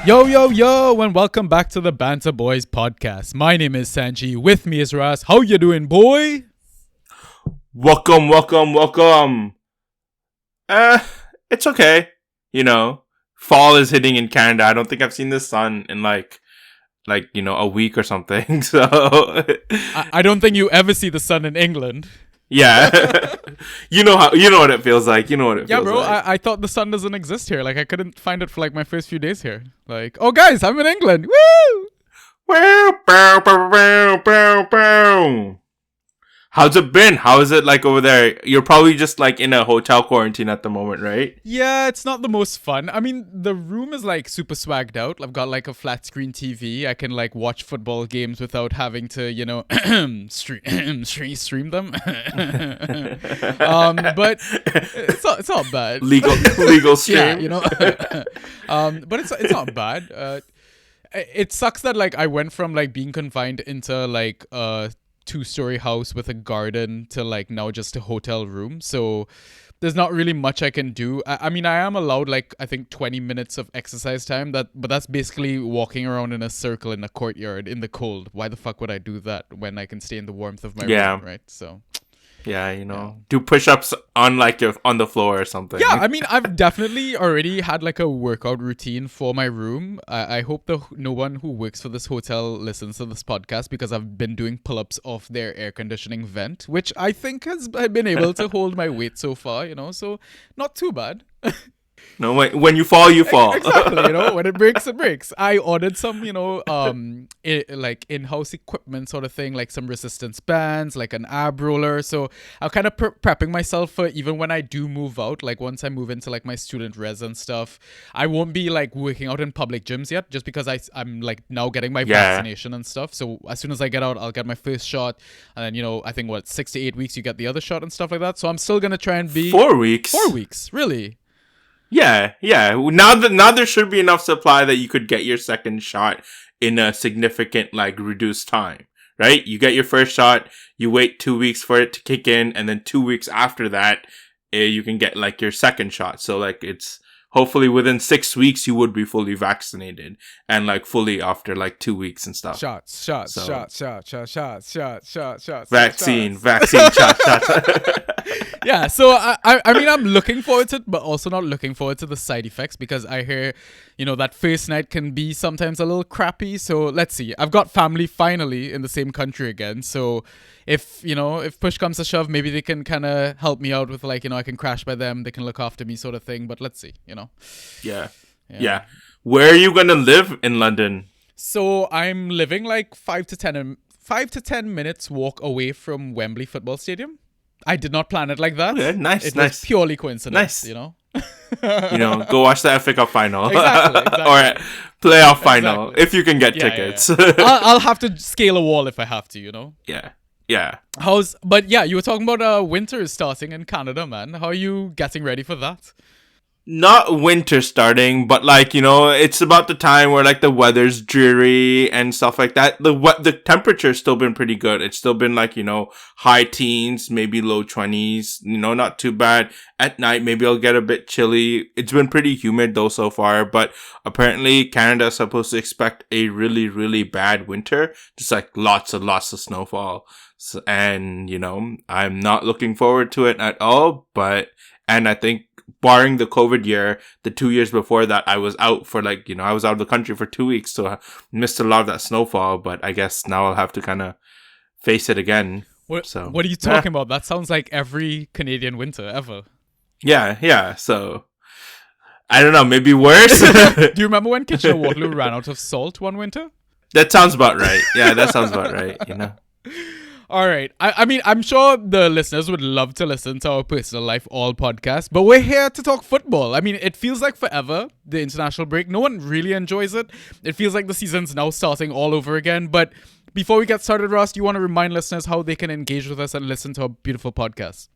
Yo, and welcome back to the Banter Boys podcast. My name is Sanji. With me is Ras. How you doing, boy? Welcome. It's okay. You know, fall is hitting in Canada. I don't think I've seen the sun in like a week or something. So I don't think you ever see the sun in England. Yeah. you know what it feels like. Yeah, bro. Like. I thought the sun doesn't exist here. Like, I couldn't find it for like my first few days here. Like, oh guys, I'm in England. Woo! Bow. How's it been? How is it like over there? You're probably just like in a hotel quarantine at the moment, right? Yeah, it's not the most fun. I mean, the room is like super swagged out. I've got like a flat screen TV. I can like watch football games without having to, stream them. But it's not bad. Legal stream. Yeah, but it's not bad. It sucks that like I went from like being confined into like a 2-story house with a garden to like now just a hotel room, so there's not really much I can do. I mean, I am allowed like I think 20 minutes of exercise time, but that's basically walking around in a circle in a courtyard in the cold. Why the fuck would I do that when I can stay in the warmth of my room, right? So do push-ups on like on the floor or something. Yeah, I mean, I've definitely already had like a workout routine for my room. I hope no one who works for this hotel listens to this podcast, because I've been doing pull-ups off their air conditioning vent, which I think has been able to hold my weight so far, so not too bad. No, when you fall, you fall. Exactly, when it breaks, it breaks. I ordered some, like in-house equipment sort of thing, like some resistance bands, like an ab roller. So I'm kind of prepping myself for even when I do move out, like once I move into like my student res and stuff. I won't be like working out in public gyms yet, just because I'm like now getting my vaccination and stuff. So as soon as I get out, I'll get my first shot. And then, I think 6 to 8 weeks, you get the other shot and stuff like that. So I'm still going to try and be... 4 weeks? 4 weeks, really? Yeah. Now there should be enough supply that you could get your second shot in a significant, like, reduced time, right? You get your first shot, you wait 2 weeks for it to kick in, and then 2 weeks after that, you can get, like, your second shot. So, like, it's hopefully within 6 weeks you would be fully vaccinated, and like fully after like 2 weeks and stuff. Shots. Vaccine, shots. Yeah, so I mean, I'm looking forward to it, but also not looking forward to the side effects, because I hear, that first night can be sometimes a little crappy. So let's see. I've got family finally in the same country again. So if push comes to shove, maybe they can kind of help me out with like, I can crash by them. They can look after me sort of thing. But let's see, Yeah. Where are you going to live in London? So I'm living like 5 to 10 minutes walk away from Wembley Football Stadium. I did not plan it like that. Okay, nice. It was purely coincidence, Go watch the FA Cup final. Exactly. Or playoff final, if you can get tickets. Yeah. I'll have to scale a wall if I have to, Yeah. But you were talking about winter is starting in Canada, man. How are you getting ready for that? Not winter starting, but like, it's about the time where like the weather's dreary and stuff like that. The temperature's still been pretty good. It's still been like, high teens, maybe low 20s, not too bad. At night, maybe I'll get a bit chilly. It's been pretty humid though so far, but apparently Canada's supposed to expect a really, really bad winter. Just like lots and lots of snowfall. So, and, I'm not looking forward to it at all, and I think, barring the COVID year, the 2 years before that, I was out for like, I was out of the country for 2 weeks. So I missed a lot of that snowfall, but I guess now I'll have to kind of face it again. What are you talking about? That sounds like every Canadian winter ever. Yeah. So I don't know, maybe worse. Do you remember when Kitchener-Waterloo ran out of salt one winter? That sounds about right. Yeah, that sounds about right, All right. I mean, I'm sure the listeners would love to listen to our personal life all podcast, but we're here to talk football. I mean, it feels like forever, the international break. No one really enjoys it. It feels like the season's now starting all over again. But before we get started, Ross, do you want to remind listeners how they can engage with us and listen to our beautiful podcast?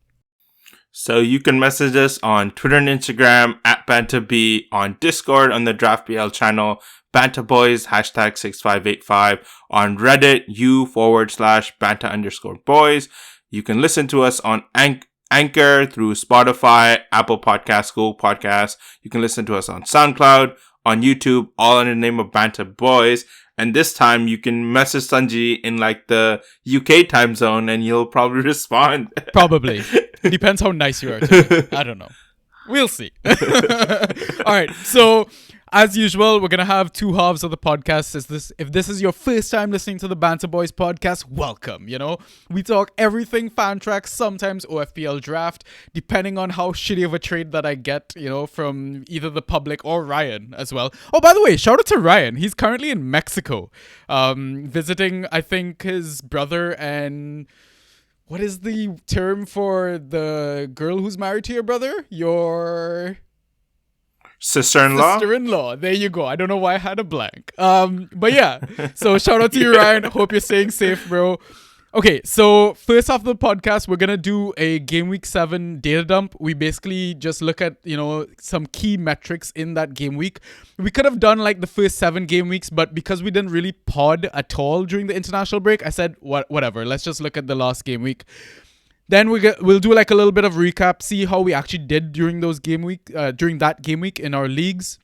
So you can message us on Twitter and Instagram at BantaB, on Discord on the DraftBL channel, BantaBoys, #6585, on Reddit, u/Banta_boys. You can listen to us on Anchor through Spotify, Apple Podcasts, Google Podcasts. You can listen to us on SoundCloud, on YouTube, all in the name of Banter Boys. And this time you can message Sanji in like the UK time zone and he'll probably respond. Probably. Depends how nice you are to me. I don't know. We'll see. All right. So, as usual, we're going to have two halves of the podcast. If this is your first time listening to the Banter Boys podcast, welcome. You know, we talk everything fan tracks, sometimes OFPL draft, depending on how shitty of a trade that I get, you know, from either the public or Ryan as well. Oh, by the way, shout out to Ryan. He's currently in Mexico, visiting, I think, his brother and... What is the term for the girl who's married to your brother? Your sister-in-law? Sister-in-law. There you go. I don't know why I had a blank. But yeah. So shout out to you, Ryan. Hope you're staying safe, bro. Okay, so first off the podcast, we're going to do a Game Week 7 data dump. We basically just look at, you know, some key metrics in that game week. We could have done like the first 7 game weeks, but because we didn't really pod at all during the international break, I said, whatever, let's just look at the last game week. Then we'll do like a little bit of recap, see how we actually did during that game week in our leagues.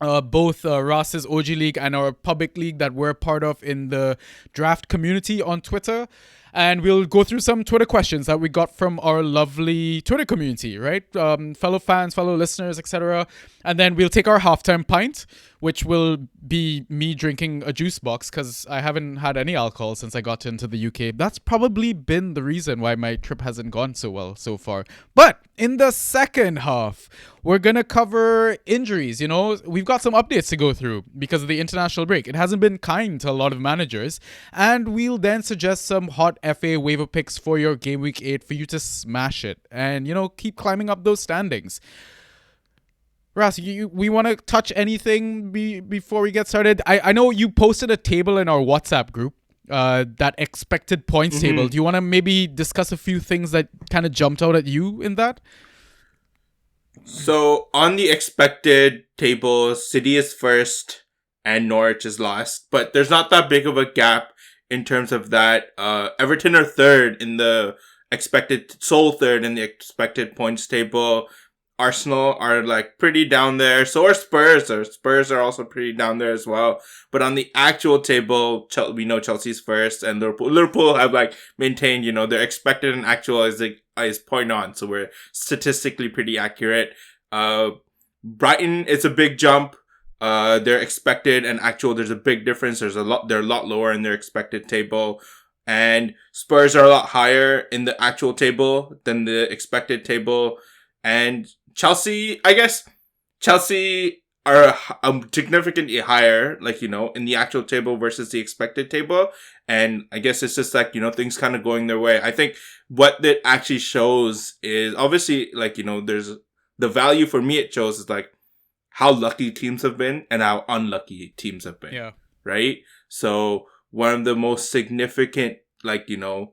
Both Ross's OG League and our public league that we're part of in the draft community on Twitter. And we'll go through some Twitter questions that we got from our lovely Twitter community, right? Fellow fans, fellow listeners, etc. And then we'll take our halftime pint, which will be me drinking a juice box because I haven't had any alcohol since I got into the UK. That's probably been the reason why my trip hasn't gone so well so far. But in the second half, we're going to cover injuries. You know, we've got some updates to go through because of the international break. It hasn't been kind to a lot of managers. And we'll then suggest some hot FA waiver picks for your Game Week 8 for you to smash it and, you know, keep climbing up those standings. Ras, we want to touch anything before we get started? I know you posted a table in our WhatsApp group, that expected points table. Do you want to maybe discuss a few things that kind of jumped out at you in that? So, on the expected table, City is first and Norwich is last. But there's not that big of a gap in terms of that. Everton are third in the sole third in the expected points table. Arsenal are like pretty down there. So are Spurs. Spurs are also pretty down there as well. But on the actual table, we know Chelsea's first and Liverpool have like maintained, you know, their expected and actual is point on. So we're statistically pretty accurate. Brighton, it's a big jump. Their expected and actual, there's a big difference. They're a lot lower in their expected table. And Spurs are a lot higher in the actual table than the expected table. And Chelsea, I guess Chelsea are significantly higher, like, you know, in the actual table versus the expected table. And I guess it's just like, you know, things kind of going their way. I think what it actually shows is obviously like, you know, there's the value for me it shows is like how lucky teams have been and how unlucky teams have been. Yeah. Right. So one of the most significant, like, you know,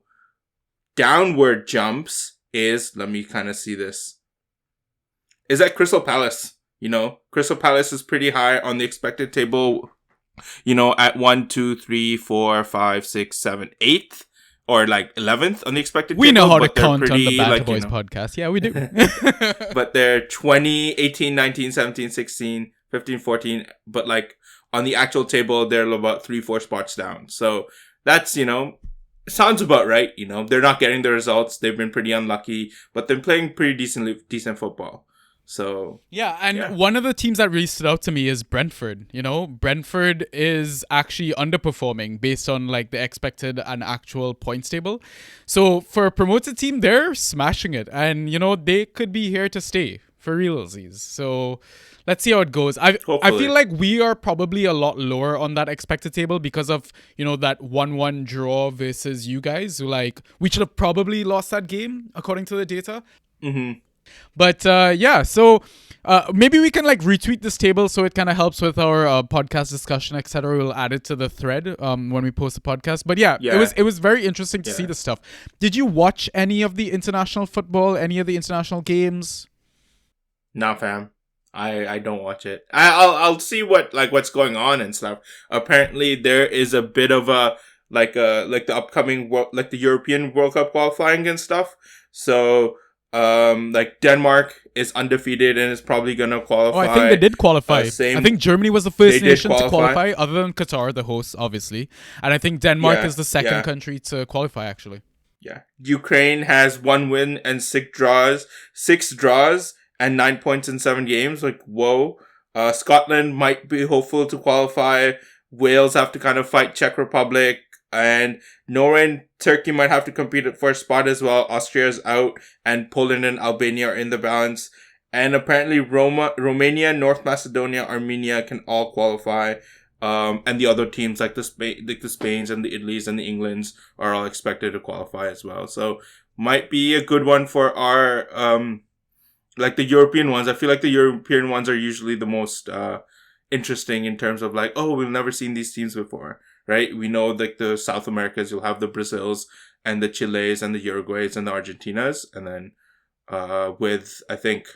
downward jumps is, let me kind of see this. Is that Crystal Palace? You know, Crystal Palace is pretty high on the expected table, you know, at 1, 2, 3, 4, 5, 6, 7, 8th, or like 11th on the expected table. We know how to count on the Banter like, Boys podcast. Yeah, we do. But they're 20, 18, 19, 17, 16, 15, 14. But like on the actual table, they're about 3, 4 spots down. So that's, you know, sounds about right. You know, they're not getting the results. They've been pretty unlucky, but they're playing pretty decent football. So yeah, and one of the teams that really stood out to me is Brentford. You know, Brentford is actually underperforming based on like the expected and actual points table. So for a promoted team, they're smashing it, and you know they could be here to stay for realsies. So let's see how it goes. I feel like we are probably a lot lower on that expected table because of, you know, that 1-1 draw versus you guys. Who, like, we should have probably lost that game according to the data. But yeah, so maybe we can like retweet this table so it kind of helps with our podcast discussion, etc. We'll add it to the thread when we post the podcast. But yeah, it was very interesting to see this stuff. Did you watch any of the international football, any of the international games? Nah, fam. I don't watch it. I'll see what's going on and stuff. Apparently there is a bit of a like the upcoming the European World Cup qualifying and stuff. So Like Denmark is undefeated and is probably gonna Oh, I think they qualify. did qualify. Same, I think Germany was the they first did nation to qualify, other than Qatar, the host, obviously. And I think Denmark Yeah, is the second yeah, country to qualify, actually. yeah. Ukraine has 1 win and 6 draws and 9 points in 7 games. Like, whoa. Scotland might be hopeful to qualify. Wales have to kind of fight Czech Republic, and Norway and Turkey might have to compete for a spot as well. Austria's out, and Poland and Albania are in the balance. And apparently Romania, North Macedonia, Armenia can all qualify. And the other teams like the Spains and the Italys and the Englands are all expected to qualify as well. So might be a good one for our like the European ones. I feel like the European ones are usually the most interesting in terms of like, oh, we've never seen these teams before, right? We know like the South Americas, you'll have the Brazils and the Chiles and the Uruguays and the Argentinas, and then with I think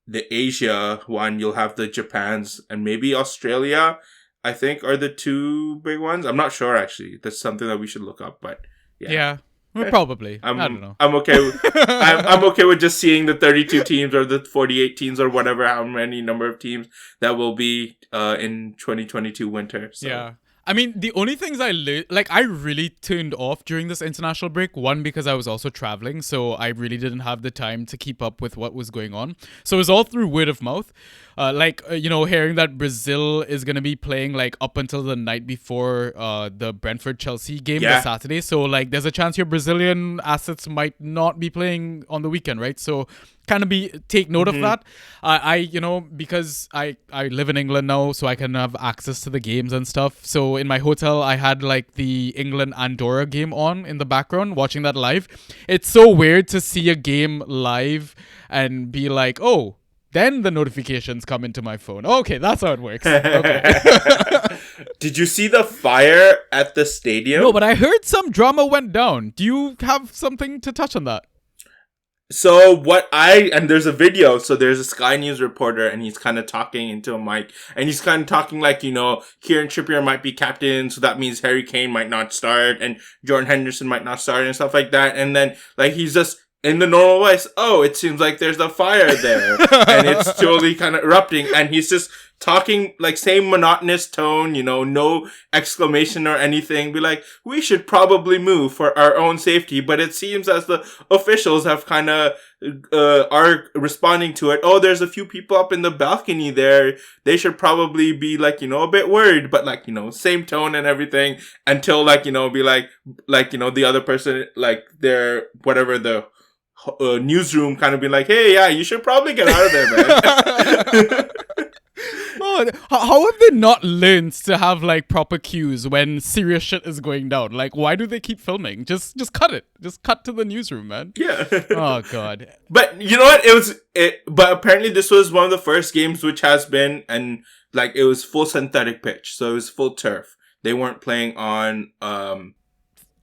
the Asia one, you'll have the Japans and maybe Australia, I think, are the two big ones. I'm not sure actually. That's something that we should look up, but Yeah. Well, probably. I don't know. I'm okay. I'm okay with just seeing the 32 teams or the 48 teams or whatever, how many number of teams that will be in 2022 winter. So. Yeah. I mean, the only things I really turned off during this international break. One, because I was also traveling, so I really didn't have the time to keep up with what was going on. So it was all through word of mouth. Hearing that Brazil is going to be playing like up until the night before the Brentford-Chelsea game this Saturday. So like there's a chance your Brazilian assets might not be playing on the weekend, right? So kind of take note of that. Because I live in England now, so I can have access to the games and stuff. So in my hotel, I had like the England-Andorra game on in the background, watching that live. It's so weird to see a game live and be like, oh, then the notifications come into my phone. Okay, that's how it works. Okay. Did you see the fire at the stadium? No, but I heard some drama went down. Do you have something to touch on that? So there's a video, so there's a Sky News reporter and he's kind of talking into a mic and he's kind of talking like, Kieran Trippier might be captain, so that means Harry Kane might not start and Jordan Henderson might not start and stuff like that. And then like he's just in the normal voice, oh, it seems like there's a fire there. And it's totally kind of erupting. And he's just talking like same monotonous tone, no exclamation or anything. Be like, we should probably move for our own safety. But it seems as the officials have kind of are responding to it. Oh, there's a few people up in the balcony there. They should probably be like, a bit worried. But like, same tone and everything until like, be like, the other person, like their, whatever the newsroom kind of be like, hey, yeah, you should probably get out of there, man. Oh, how have they not learned to have like proper cues when serious shit is going down? Like, why do they keep filming? Just cut it. Just cut to the newsroom, man. Yeah. Oh god. But you know what? But apparently this was one of the first games which has been, and like it was full synthetic pitch, so it was full turf. They weren't playing on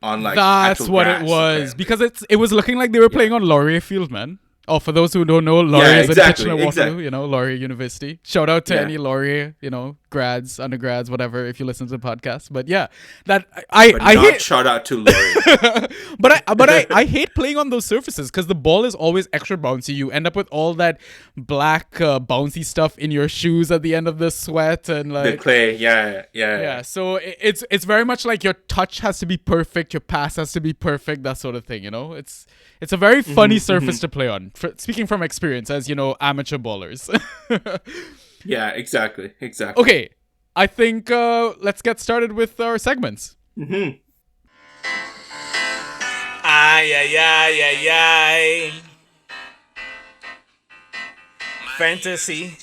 like that's what grass, it was apparently. because it was looking like they were playing on Laurier Field, man. Oh, for those who don't know, Laurier is in Kitchener-Waterloo, Laurier University. Shout out to any Laurier, grads, undergrads, whatever, if you listen to the podcast. But yeah, I hate shout out to Laurier. but I hate playing on those surfaces because the ball is always extra bouncy. You end up with all that black bouncy stuff in your shoes at the end of the sweat and like the clay. Yeah. So it's very much like your touch has to be perfect, your pass has to be perfect, that sort of thing. It's a very funny surface to play on. Speaking from experience, as amateur ballers. Yeah, exactly. Okay, I think let's get started with our segments. Ay, ay, ay, ay, ay. Fantasy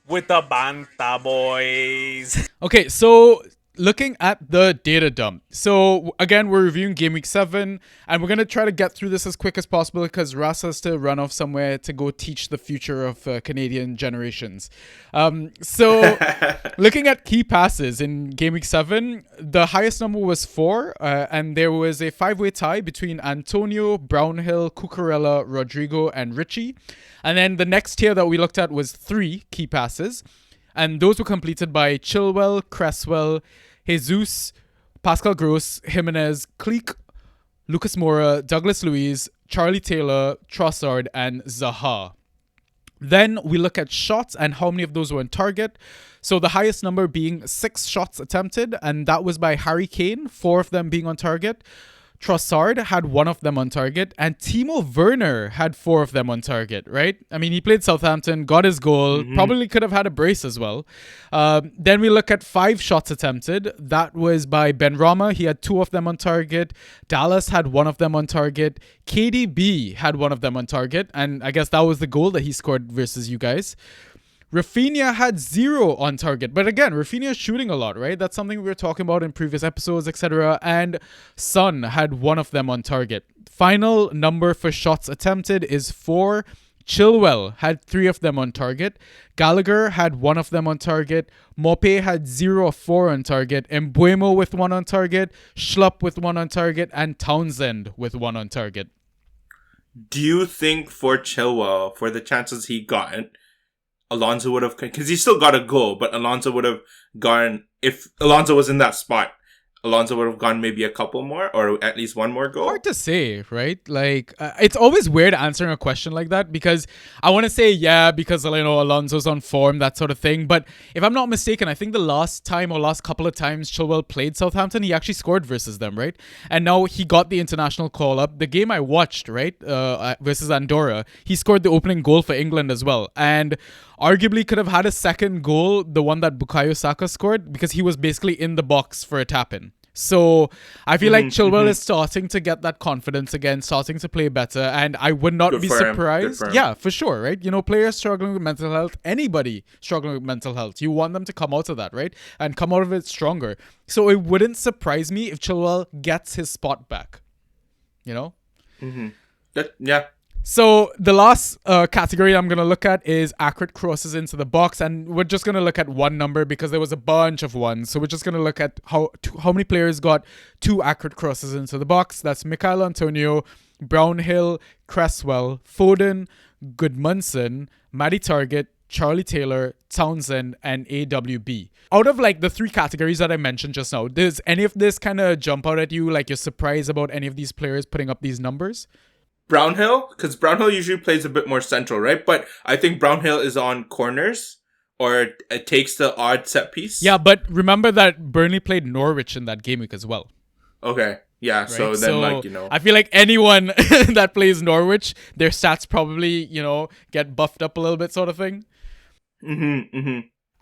with the Banta Boys. Okay, so looking at the data dump. So again, we're reviewing Game Week 7, and we're going to try to get through this as quick as possible because Russ has to run off somewhere to go teach the future of Canadian generations. So looking at key passes in Game Week 7, the highest number was 4, and there was a 5-way tie between Antonio, Brownhill, Cucurella, Rodrigo, and Richie. And then the next tier that we looked at was 3 key passes. And those were completed by Chilwell, Cresswell, Jesus, Pascal Gross, Jimenez, Cleek, Lucas Moura, Douglas Luiz, Charlie Taylor, Trossard, and Zaha. Then we look at shots and how many of those were on target. So the highest number being 6 shots attempted, and that was by Harry Kane, 4 of them being on target. Trossard had 1 of them on target, and Timo Werner had 4 of them on target, right? I mean, he played Southampton, got his goal, probably could have had a brace as well. Then we look at 5 shots attempted. That was by Ben Rama. He had 2 of them on target. Dallas had 1 of them on target. KDB had 1 of them on target, and I guess that was the goal that he scored versus you guys. Rafinha had 0 on target. But again, Rafinha is shooting a lot, right? That's something we were talking about in previous episodes, etc. And Son had 1 of them on target. Final number for shots attempted is 4. Chilwell had 3 of them on target. Gallagher had 1 of them on target. Mope had 0 of 4 on target. Mbuemo with 1 on target. Schlupp with 1 on target. And Townsend with 1 on target. Do you think for Chilwell, for the chances he got, Alonso would have, because he still got a goal, but Alonso would have gone, if Alonso was in that spot, Alonso would have gone maybe a couple more or at least 1 more goal? Hard to say, right? Like, it's always weird answering a question like that because I want to say, yeah, because, Alonso's on form, that sort of thing. But if I'm not mistaken, I think the last couple of times Chilwell played Southampton, he actually scored versus them, right? And now he got the international call up. The game I watched, right, versus Andorra, he scored the opening goal for England as well. And arguably could have had a second goal, the one that Bukayo Saka scored, because he was basically in the box for a tap-in. So I feel like Chilwell is starting to get that confidence again, starting to play better, and I would not be surprised. Yeah, for sure, right? Players struggling with mental health, anybody struggling with mental health, you want them to come out of that, right? And come out of it stronger. So it wouldn't surprise me if Chilwell gets his spot back. Yeah. So the last category I'm going to look at is accurate crosses into the box. And we're just going to look at one number because there was a bunch of ones. So we're just going to look at how many players got 2 accurate crosses into the box. That's Michail Antonio, Brownhill, Cresswell, Foden, Goodmanson, Matty Target, Charlie Taylor, Townsend, and AWB. Out of the 3 categories that I mentioned just now, does any of this kind of jump out at you? Like you're surprised about any of these players putting up these numbers? Brownhill, because Brownhill usually plays a bit more central, right? But I think Brownhill is on corners or it takes the odd set piece. Yeah, but remember that Burnley played Norwich in that game week as well. Okay, yeah, right? So then I feel like anyone that plays Norwich, their stats probably, get buffed up a little bit sort of thing.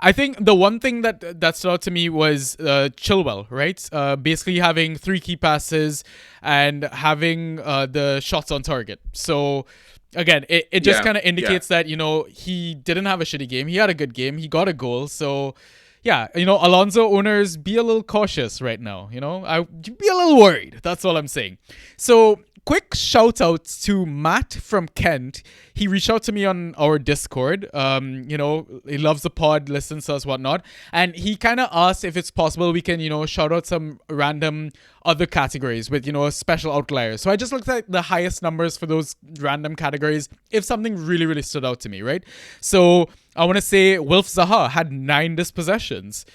I think the one thing that stood out to me was Chilwell, right? Basically having 3 key passes and having the shots on target. So again, it just kind of indicates that, he didn't have a shitty game. He had a good game. He got a goal. So yeah, Alonso owners, be a little cautious right now. I'd be a little worried. That's all I'm saying. So quick shout out to Matt from Kent. He reached out to me on our Discord. He loves the pod, listens to us, whatnot. And he kind of asked if it's possible we can, shout out some random other categories with, special outliers. So I just looked at the highest numbers for those random categories if something really, really stood out to me, right? So I want to say Wilf Zaha had 9 dispossessions.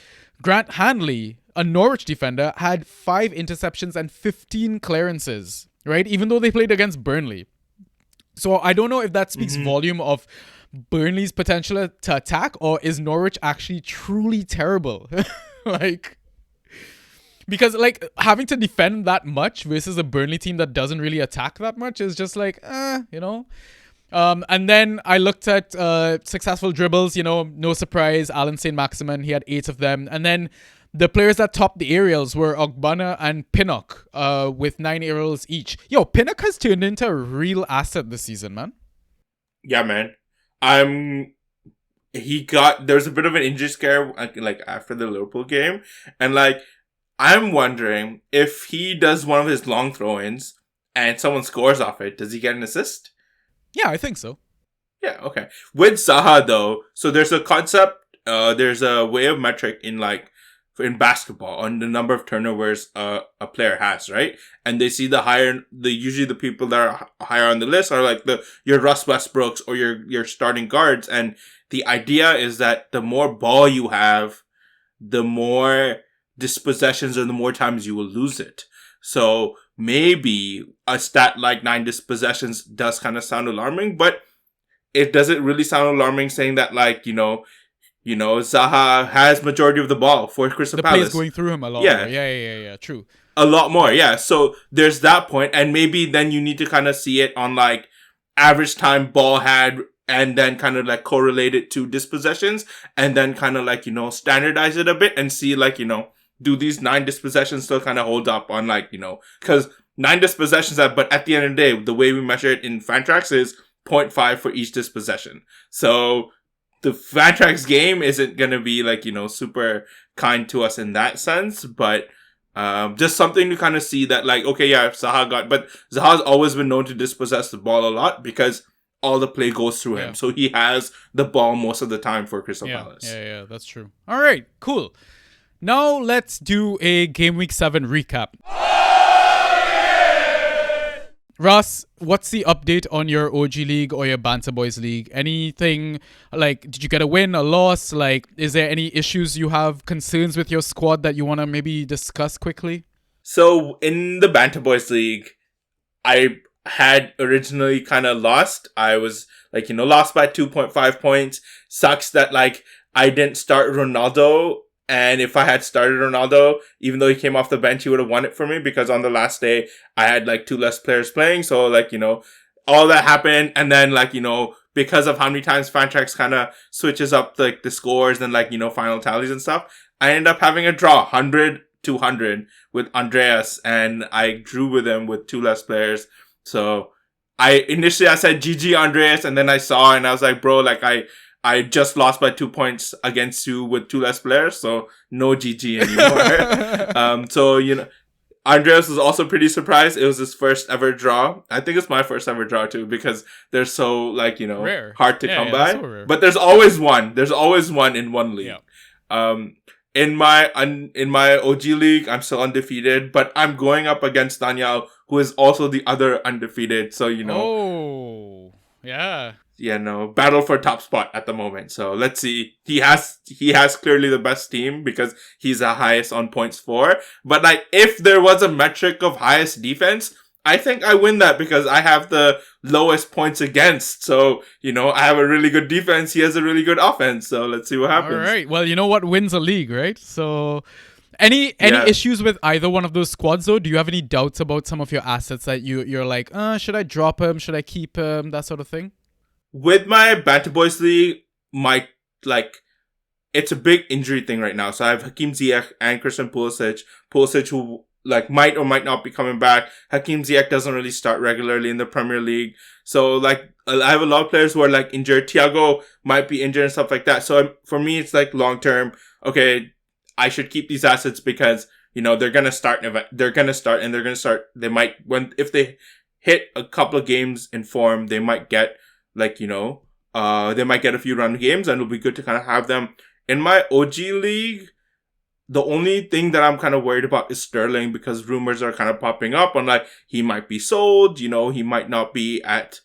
Grant Hanley, a Norwich defender, had 5 interceptions and 15 clearances. Right? Even though they played against Burnley. So I don't know if that speaks volume of Burnley's potential to attack, or is Norwich actually truly terrible? Because having to defend that much versus a Burnley team that doesn't really attack that much is just and then I looked at successful dribbles, no surprise, Alan St. Maximin, he had 8 of them. And then the players that topped the aerials were Ogbonna and Pinnock with 9 aerials each. Yo, Pinnock has turned into a real asset this season, man. Yeah, man. There was a bit of an injury scare after the Liverpool game. And I'm wondering if he does one of his long throw-ins and someone scores off it, does he get an assist? Yeah, I think so. Yeah, okay. With Zaha though, so there's a concept, there's a way of metric in basketball on the number of turnovers a player has, right? And they see usually the people that are higher on the list are your Russ Westbrooks or your starting guards. And the idea is that the more ball you have, the more dispossessions or the more times you will lose it. So maybe a stat like 9 dispossessions does kind of sound alarming, but it doesn't really sound alarming saying that, like, Zaha has majority of the ball for Crystal The play is Palace. going through him a lot Yeah. more. Yeah. True. A lot more, yeah. So there's that point, and maybe then you need to kind of see it on like average time ball had, and then kind of like correlate it to dispossessions, and then kind of like, standardize it a bit and see like, do these 9 dispossessions still kind of hold up on like, because 9 dispossessions, but at the end of the day, the way we measure it in Fantrax is 0.5 for each dispossession. So the Fantrax game isn't going to be like, super kind to us in that sense, but just something to kind of see that, like, okay, yeah, but Zaha's always been known to dispossess the ball a lot because all the play goes through him. So he has the ball most of the time for Crystal Palace. Yeah, that's true. All right, cool. Now let's do a Game Week 7 recap. Ross, what's the update on your OG League or your Banter Boys League? Anything, like, did you get a win, a loss? Like, is there any issues you have, concerns with your squad that you want to maybe discuss quickly? So, in the Banter Boys League, I had originally kind of lost. I was, like, lost by 2.5 points. Sucks that, like, I didn't start Ronaldo. And if I had started Ronaldo, even though he came off the bench, he would have won it for me because on the last day, I had like 2 less players playing. So like, all that happened. And then like, because of how many times Fantrax kind of switches up like the scores and like, final tallies and stuff, I ended up having a draw 100-100 with Andreas, and I drew with him with 2 less players. So I said GG Andreas, and then I saw and I was like, bro, like I just lost by 2 points against you with 2 less players, so no GG anymore. So, Andreas was also pretty surprised. It was his first ever draw. I think it's my first ever draw too, because they're so, like, rare. hard to come by. So but there's always one. There's always one in one league. Yeah. In my OG league, I'm still undefeated, but I'm going up against Daniel, who is also the other undefeated. So, Oh, yeah. Yeah, no, battle for top spot at the moment. So let's see. He has clearly the best team because he's the highest on points for. But like, if there was a metric of highest defense, I think I win that because I have the lowest points against. So, I have a really good defense. He has a really good offense. So let's see what happens. All right. Well, you know what wins a league, right? So any issues with either one of those squads though? Do you have any doubts about some of your assets that you're like, should I drop him? Should I keep him? That sort of thing? With my Banter Boys League, it's a big injury thing right now. So I have Hakim Ziyech and Christian Pulisic. Pulisic, who like might or might not be coming back. Hakim Ziyech doesn't really start regularly in the Premier League. So like, I have a lot of players who are like injured. Thiago might be injured and stuff like that. So for me, it's like long term. Okay, I should keep these assets because, they're going to start. They might, if they hit a couple of games in form, they might get like, they might get a few run games, and it'll be good to kind of have them. In my OG league, the only thing that I'm kind of worried about is Sterling, because rumors are kind of popping up on like, he might be sold, he might not be at,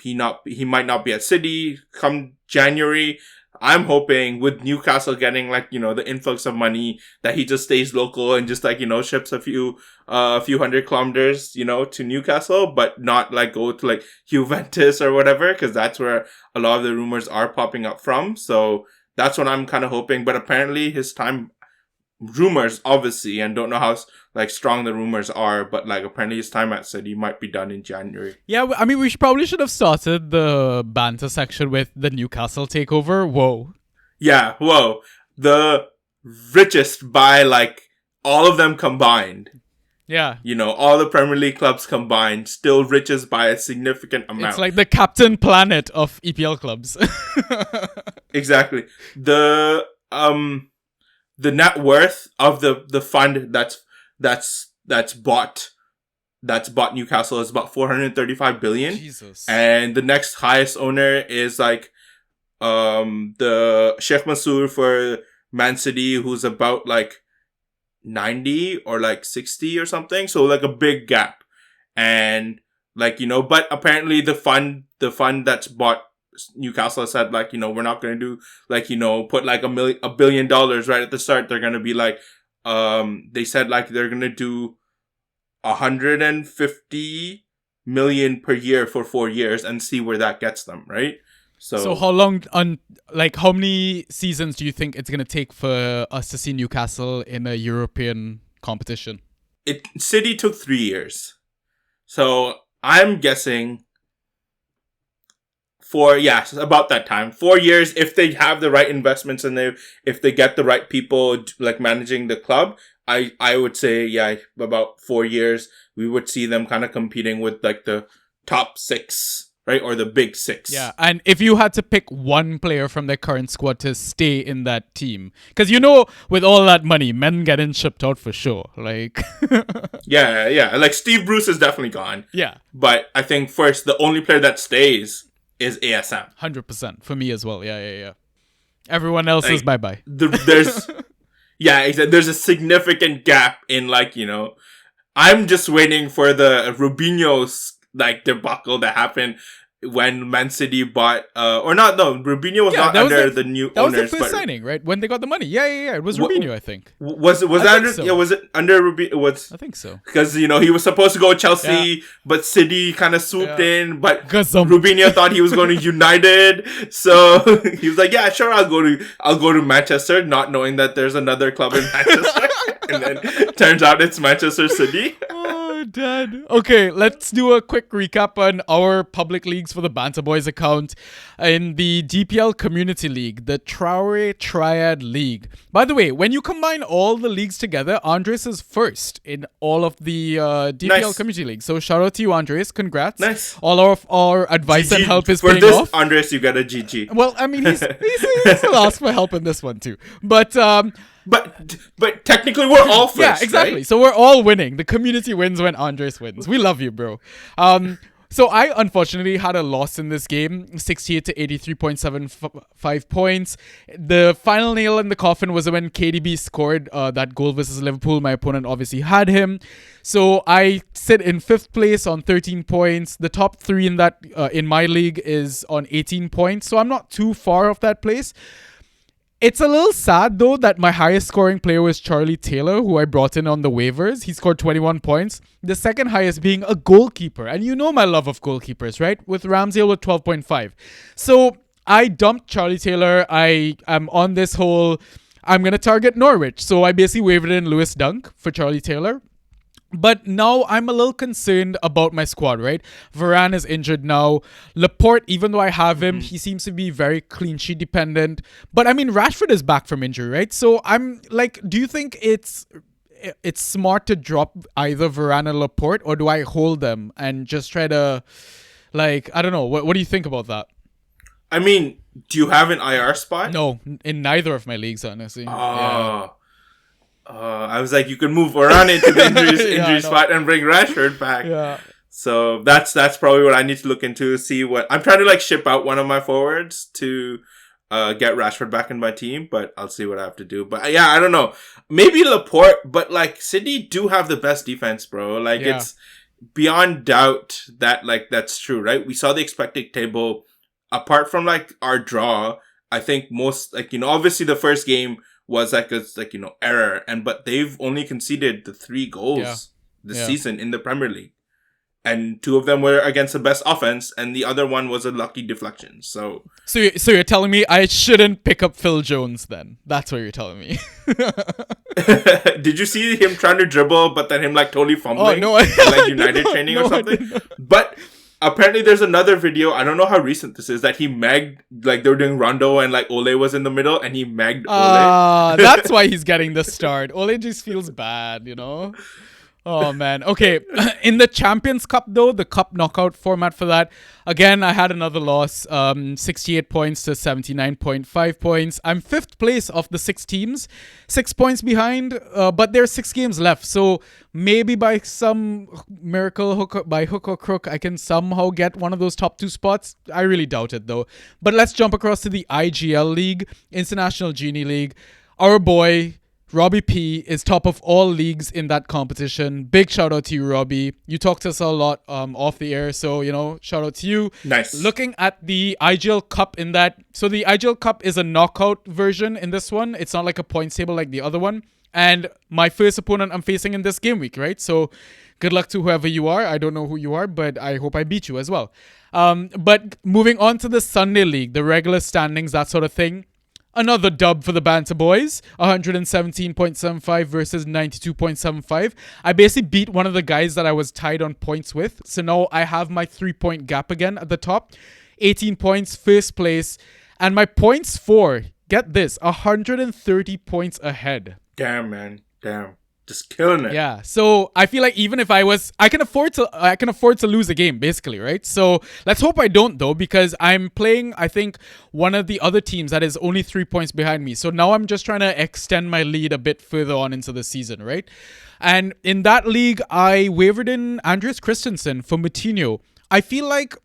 he might not be at City come January. I'm hoping with Newcastle getting like, the influx of money, that he just stays local and just like, ships a few hundred kilometers, to Newcastle, but not like go to like Juventus or whatever, because that's where a lot of the rumors are popping up from. So that's what I'm kind of hoping. But apparently his time, rumors obviously, and don't know how like strong the rumors are, but like apparently his time at City might be done in January. Yeah, I mean, we probably should have started the banter section with the Newcastle takeover. Whoa. Yeah, whoa. The richest by like all of them combined. Yeah. All the Premier League clubs combined, still richest by a significant amount. It's like the Captain Planet of EPL clubs. Exactly. The net worth of the fund that's bought Newcastle is about 435 billion. Jesus. And the next highest owner is like the Sheikh Mansour for Man City, who's about like 90 or like 60 or something. So like a big gap. And like, but apparently the fund that's bought Newcastle said like, we're not going to do like, put like $1 billion right at the start. They're going to be like, they said like they're going to do 150 million per year for 4 years and see where that gets them, right? So how long how many seasons do you think it's gonna take for us to see Newcastle in a European competition? City took 3 years. So I'm guessing about that time. 4 years, if they have the right investments and if they get the right people like managing the club, I would say, about 4 years, we would see them kind of competing with like the top six, right? Or the big six. Yeah, and if you had to pick one player from their current squad to stay in that team, because with all that money, men getting shipped out for sure. Like, yeah. Like Steve Bruce is definitely gone. Yeah. But I think first, the only player that stays is ASM. 100% for me as well. Yeah. Everyone else is bye-bye. There's there's a significant gap in I'm just waiting for the Rubinho's debacle that happened when Man City bought Rubinho was not under the new that owners. That was the first signing, right? When they got the money. Yeah. It was Rubinho, I think. Was it under Rubinho? It was. I think so. Because he was supposed to go Chelsea, but City kind of swooped in. But Rubinho thought he was going to United, so he was like, "Yeah, sure, I'll go to Manchester," not knowing that there's another club in Manchester, and then turns out it's Manchester City. Dad. Okay, let's do a quick recap on our public leagues for the Banter Boys account. In the DPL Community League, the Traore Triad League. By the way, when you combine all the leagues together, Andres is first in all of the DPL Community League. So shout out to you, Andres. Congrats. Nice. All of our advice and help is paying off. Andres, you got a GG. Well, I mean, he's still asked for help in this one too. But technically we're all first. Yeah, exactly. Right? So we're all winning. The community wins when Andres wins. We love you, bro. So I unfortunately had a loss in this game, 68 to 83.75 points. The final nail in the coffin was when KDB scored that goal versus Liverpool. My opponent obviously had him. So I sit in 5th place on 13 points. The top 3 in that in my league is on 18 points. So I'm not too far off that place. It's a little sad, though, that my highest scoring player was Charlie Taylor, who I brought in on the waivers. He scored 21 points. The second highest being a goalkeeper. And you know my love of goalkeepers, right? With Ramsdale with 12.5. So I dumped Charlie Taylor. I am on this whole, I'm going to target Norwich. So I basically wavered in Lewis Dunk for Charlie Taylor. But now I'm a little concerned about my squad, right? Varane is injured now. Laporte, even though I have him, he seems to be very clean sheet dependent. But I mean, Rashford is back from injury, right? So I'm like, do you think it's smart to drop either Varane or Laporte, or do I hold them and just try to, I don't know. What do you think about that? I mean, do you have an IR spot? No, in neither of my leagues, honestly. Yeah. I was like, you could move around into the injury spot and bring Rashford back. Yeah. So that's probably what I need to look into. See what I'm trying to ship out one of my forwards to get Rashford back in my team, but I'll see what I have to do. But yeah, I don't know. Maybe Laporte, but City do have the best defense, bro. It's beyond doubt that that's true, right? We saw the expected table. Apart from our draw, I think most obviously the first game was error, but they've only conceded the 3 goals this season in the Premier League, and 2 of them were against the best offense, and the other one was a lucky deflection. So you're telling me I shouldn't pick up Phil Jones then? That's what you're telling me. Did you see him trying to dribble, but then him totally fumbling? Oh, no, United training or something? But apparently there's another video, I don't know how recent this is, that he megged, they were doing Rondo and Ole was in the middle and he megged Ole. That's why he's getting the start. Ole just feels bad, Oh, man. Okay. In the Champions Cup, though, the cup knockout format for that, again, I had another loss, 68 points to 79.5 points. I'm 5th place of the 6 teams, 6 points behind, but there's 6 games left. So maybe by some miracle, by hook or crook, I can somehow get one of those top 2 spots. I really doubt it, though. But let's jump across to the IGL League, International Genie League. Our boy Robbie P is top of all leagues in that competition. Big shout out to you, Robbie. You talk to us a lot off the air, so shout out to you. Nice. Looking at the IGL Cup in that, so the IGL Cup is a knockout version in this one. It's not like a points table like the other one. And my first opponent I'm facing in this game week, right? So good luck to whoever you are. I don't know who you are, but I hope I beat you as well. But moving on to the Sunday League, the regular standings, that sort of thing. Another dub for the Banter Boys, 117.75 versus 92.75. I basically beat one of the guys that I was tied on points with. So now I have my 3-point gap again at the top. 18 points, first place. And my points for, get this, 130 points ahead. Damn, man. Damn. Just killing it. Yeah. So I feel like even if I can afford to lose a game, basically, right? So let's hope I don't though, because I'm playing, I think, one of the other teams that is only 3 points behind me. So now I'm just trying to extend my lead a bit further on into the season, right? And in that league, I wavered in Andreas Christensen for Moutinho. I feel like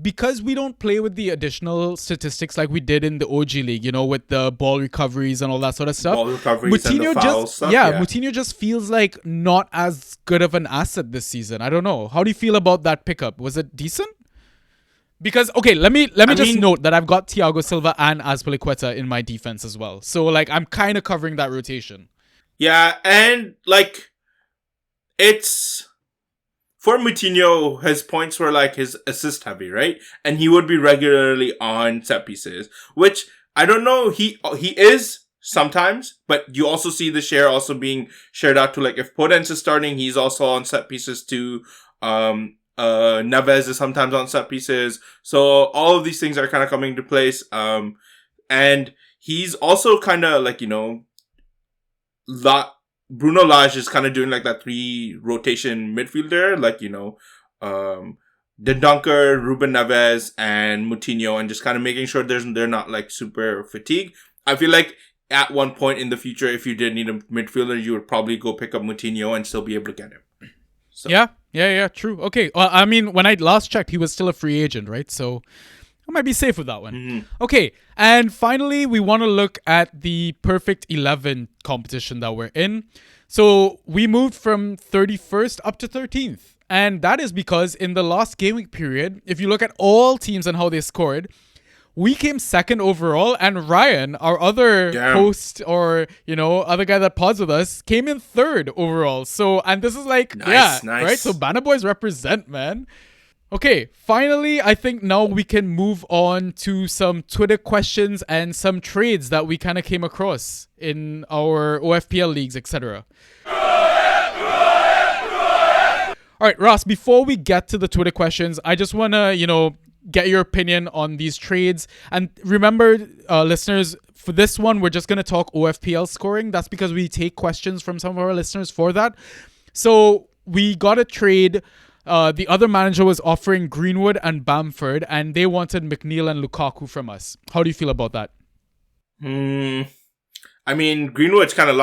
because we don't play with the additional statistics like we did in the OG League, you know, with the ball recoveries and all that sort of stuff. Ball recoveries and the foul stuff. Moutinho just feels like not as good of an asset this season. I don't know. How do you feel about that pickup? Was it decent? Because, okay, let me just note that I've got Thiago Silva and Azpilicueta in my defense as well. So, like, I'm kind of covering that rotation. Yeah, and, like, it's... For Moutinho, his points were like his assist heavy, right? And he would be regularly on set pieces, which I don't know. He is sometimes, but you also see the share also being shared out to, like, if Podence is starting, he's also on set pieces too. Neves is sometimes on set pieces. So all of these things are kind of coming into place. And he's also kind of like, you know, Bruno Lage is kind of doing like that 3 rotation midfielder, like, you know, Dendoncker, Ruben Neves, and Moutinho, and just kind of making sure they're not like super fatigued. I feel like at one point in the future, if you did need a midfielder, you would probably go pick up Moutinho and still be able to get him. So. Yeah, true. Okay, well, I mean, when I last checked, he was still a free agent, right? So I might be safe with that one. Mm-hmm. Okay, and finally, we want to look at the Perfect 11 competition that we're in. So we moved from 31st up to 13th. And that is because in the last game week period, if you look at all teams and how they scored, we came second overall, and Ryan, our other host or, you know, other guy that pods with us, came in third overall. So, and this is like, nice. Right? So Banner Boys represent, man. Okay, finally, I think now we can move on to some Twitter questions and some trades that we kind of came across in our OFPL leagues, etc. All right, Ross, before we get to the Twitter questions, I just want to, you know, get your opinion on these trades. And remember, listeners, for this one, we're just going to talk OFPL scoring. That's because we take questions from some of our listeners for that. So we got a trade. The other manager was offering Greenwood and Bamford, and they wanted McNeil and Lukaku from us. How do you feel about that? I mean, Greenwood's kind of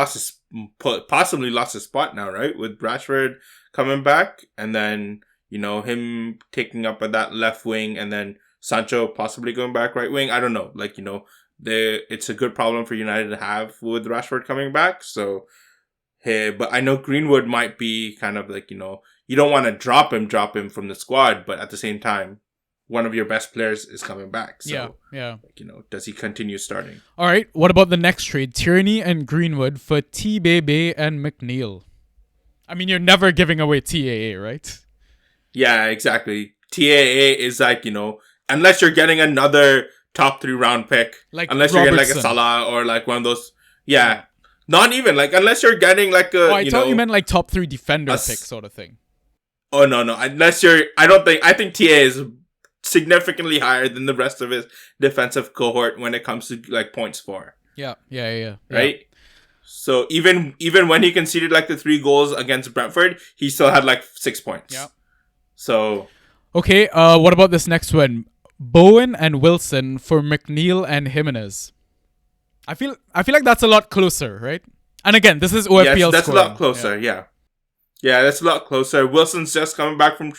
possibly lost his spot now, right? With Rashford coming back, and then, you know, him taking up at that left wing, and then Sancho possibly going back right wing. I don't know. Like, you know, it's a good problem for United to have with Rashford coming back. So, hey, but I know Greenwood might be kind of like, you know, you don't want to drop him from the squad, but at the same time, one of your best players is coming back. So, yeah. Like, you know, does he continue starting? All right. What about the next trade? Tierney and Greenwood for T-Bebe and McNeil. I mean, you're never giving away TAA, right? Yeah, exactly. TAA is like, you know, unless you're getting another top 3 round pick, like unless Robertson. You're getting like a Salah or like one of those. Yeah. Not even like, unless you're getting like a, I thought you meant like top 3 defender pick sort of thing. Oh, no. Unless I think TA is significantly higher than the rest of his defensive cohort when it comes to like points for. Yeah. Right? Yeah. So even when he conceded like the 3 goals against Brentford, he still had like 6 points. Yeah. So. Okay, what about this next one? Bowen and Wilson for McNeil and Jimenez. I feel like that's a lot closer, right? And again, this is OFPL Yes, that's scoring. A lot closer, yeah. Yeah, that's a lot closer. Wilson's just coming back from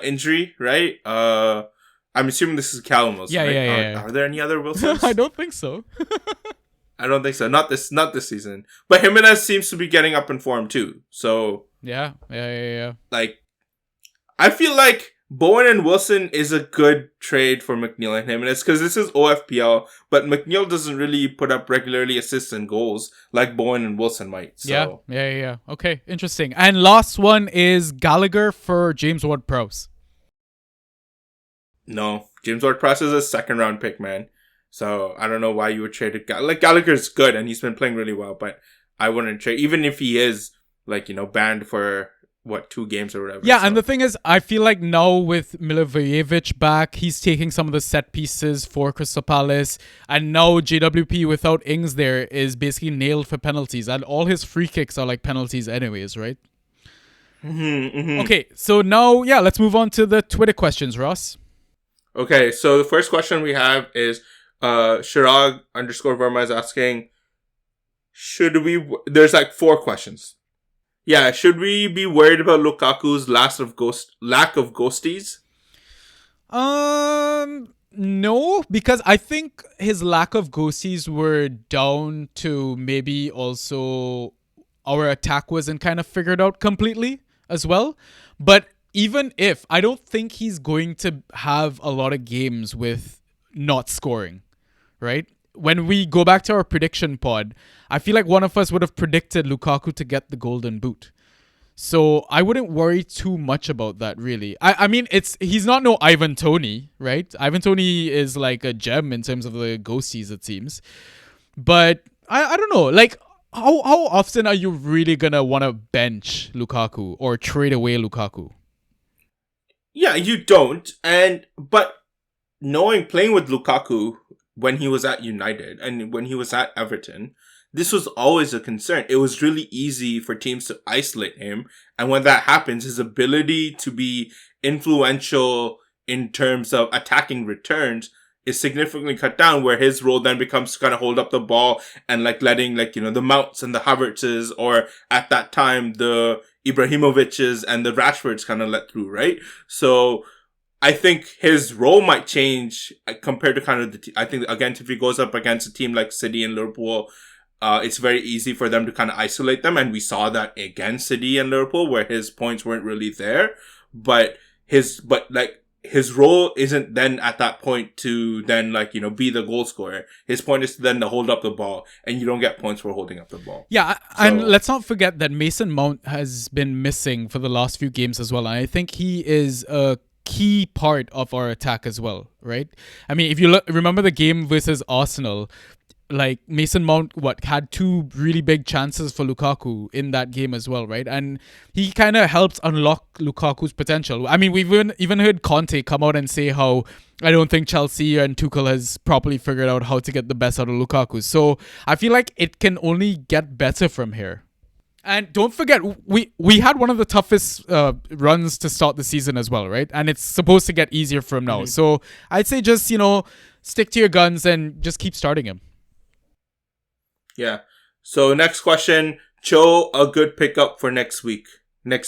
injury, right? I'm assuming this is Callum Wilson, right? Yeah. Are there any other Wilsons? I don't think so. I don't think so. Not this season. But Jimenez seems to be getting up in form too. So Yeah. Like, I feel like Bowen and Wilson is a good trade for McNeil and him, and it's because this is OFPL, but McNeil doesn't really put up regularly assists and goals like Bowen and Wilson might. So. Yeah. Okay, interesting. And last one is Gallagher for James Ward-Prowse. No, James Ward-Prowse is a second round pick, man. So I don't know why you would trade it. Like Gallagher's good and he's been playing really well, but I wouldn't trade, even if he is banned for 2 games or whatever. Yeah, so. And the thing is, I feel like now with Milivojevic back, he's taking some of the set pieces for Crystal Palace, and now JWP without Ings there is basically nailed for penalties, and all his free kicks are like penalties anyways, right? Okay, so now, let's move on to the Twitter questions, Ross. Okay, so the first question we have is Shirag _Verma is asking, there's 4 questions. Yeah, should we be worried about Lukaku's lack of ghosties? No, because I think his lack of ghosties were down to maybe also our attack wasn't kind of figured out completely as well. But even if, I don't think he's going to have a lot of games with not scoring, right? When we go back to our prediction pod, I feel like one of us would have predicted Lukaku to get the golden boot. So I wouldn't worry too much about that, really. I mean, he's not no Ivan Toney, right? Ivan Toney is like a gem in terms of the ghosties, it seems. But I don't know. Like, how often are you really going to want to bench Lukaku or trade away Lukaku? Yeah, you don't. But playing with Lukaku when he was at United and when he was at Everton, this was always a concern. It was really easy for teams to isolate him. And when that happens, his ability to be influential in terms of attacking returns is significantly cut down, where his role then becomes to kind of hold up the ball and letting the Mounts and the Havertzes, or at that time, the Ibrahimoviches and the Rashfords kind of let through, right? So I think his role might change compared to kind of I think, again, if he goes up against a team like City and Liverpool, it's very easy for them to kind of isolate them. And we saw that against City and Liverpool, where his points weren't really there. But his role isn't then at that point to then be the goal scorer. His point is then to hold up the ball, and you don't get points for holding up the ball. Yeah, and let's not forget that Mason Mount has been missing for the last few games as well. And I think he is a key part of our attack as well, right? I mean, if you remember the game versus Arsenal, like Mason Mount had 2 really big chances for Lukaku in that game as well, right? And he kind of helps unlock Lukaku's potential. I mean, we've even heard Conte come out and say how I don't think Chelsea and Tuchel has properly figured out how to get the best out of Lukaku. So I feel like it can only get better from here. And don't forget, we had one of the toughest runs to start the season as well, right? And it's supposed to get easier from now. Mm-hmm. So I'd say just, stick to your guns and just keep starting him. Yeah. So next question, Cho, a good pickup for next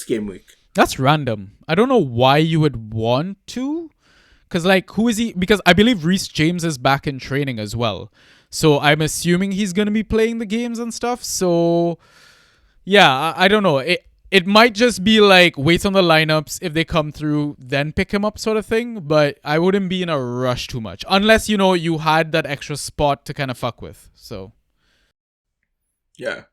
game week. That's random. I don't know why you would want to. Because who is he? Because I believe Reece James is back in training as well. So I'm assuming he's going to be playing the games and stuff. So yeah, I don't know. It might just be wait on the lineups. If they come through, then pick him up sort of thing. But I wouldn't be in a rush too much. Unless, you had that extra spot to kind of fuck with. So yeah.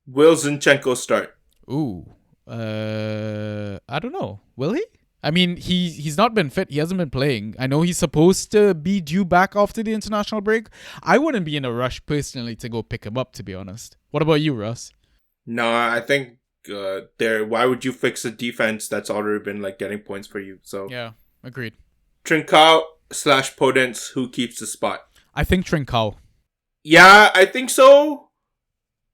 Will Zinchenko start? Ooh. I don't know. Will he? I mean, he's not been fit. He hasn't been playing. I know he's supposed to be due back after the international break. I wouldn't be in a rush personally to go pick him up, to be honest. What about you, Russ? No, I think why would you fix a defense that's already been getting points for you? So yeah, agreed. Trincao / Podence, who keeps the spot? I think Trincao. Yeah, I think so.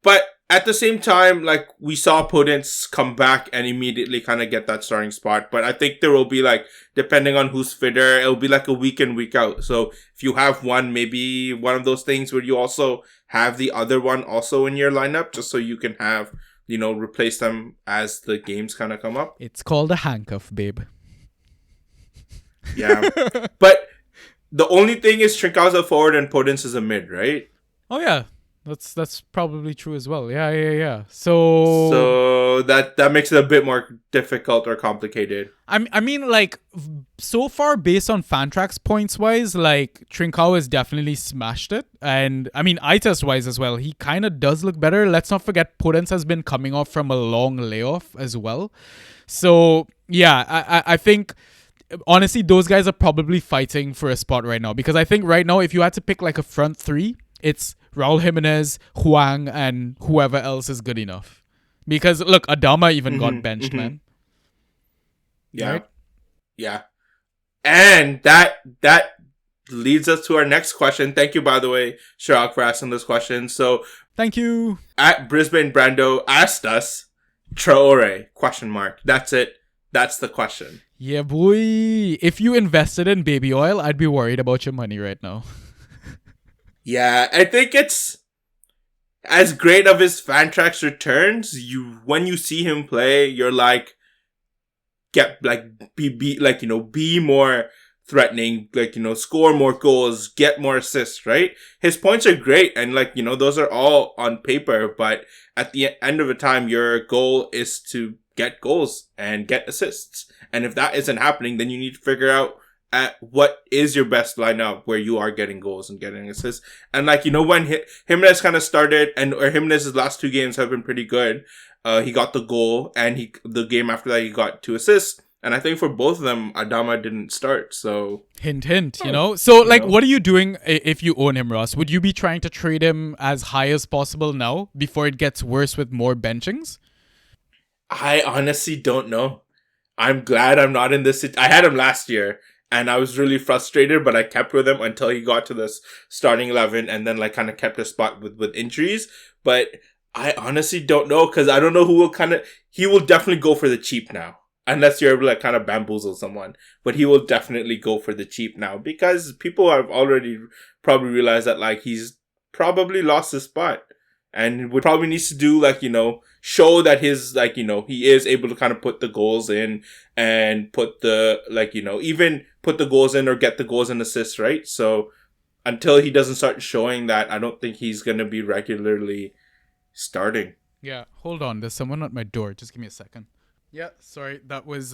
But at the same time, we saw Podence come back and immediately kind of get that starting spot. But I think there will be depending on who's fitter, it'll be a week in, week out. So if you have one, maybe one of those things where you also have the other one also in your lineup, just so you can have, replace them as the games kind of come up. It's called a handcuff, babe. Yeah. But the only thing is Trincao's a forward and Podence is a mid, right? Oh, yeah. That's probably true as well. Yeah. So So that makes it a bit more difficult or complicated. I mean, like, so far based on Fantrax points wise, like Trincao has definitely smashed it, and I mean eye test wise as well. He kind of does look better. Let's not forget Potence has been coming off from a long layoff as well. So yeah, I think honestly those guys are probably fighting for a spot right now, because I think right now if you had to pick like a front three, it's Raul Jimenez, Huang, and whoever else is good enough. Because look, Adama even got benched, man. Yeah. Right? Yeah. And that leads us to our next question. Thank you, by the way, Chirag, for asking this question. So Thank you. at Brisbane Brando asked us, Traore, question mark. That's it. That's the question. Yeah, boy. If you invested in baby oil, I'd be worried about your money right now. Yeah, I think it's as great of his Fantrax returns. When you see him play, you're like, be more threatening, score more goals, get more assists, right? His points are great, and those are all on paper, but at the end of the time, your goal is to get goals and get assists. And if that isn't happening, then you need to figure out at what is your best lineup where you are getting goals and getting assists. And when Jimenez kind of started, or Jimenez's last 2 games have been pretty good. He got the goal, and the game after that he got 2 assists. And I think for both of them, Adama didn't start. So hint, So what are you doing if you own him, Ross? Would you be trying to trade him as high as possible now before it gets worse with more benchings? I honestly don't know. I'm glad I'm not in this. I had him last year, and I was really frustrated, but I kept with him until he got to this starting 11, and then kind of kept a spot with injuries. But I honestly don't know, because I don't know who he will definitely go for the cheap now. Unless you're able to kind of bamboozle someone. But he will definitely go for the cheap now, because people have already probably realized that he's probably lost his spot. And would probably needs to do show that his he is able to kind of put the goals in, and put the even put the goals in or get the goals and assists, right? So until he doesn't start showing that, I don't think he's gonna be regularly starting. Yeah, hold on. There's someone at my door. Just give me a second. Yeah, sorry. That was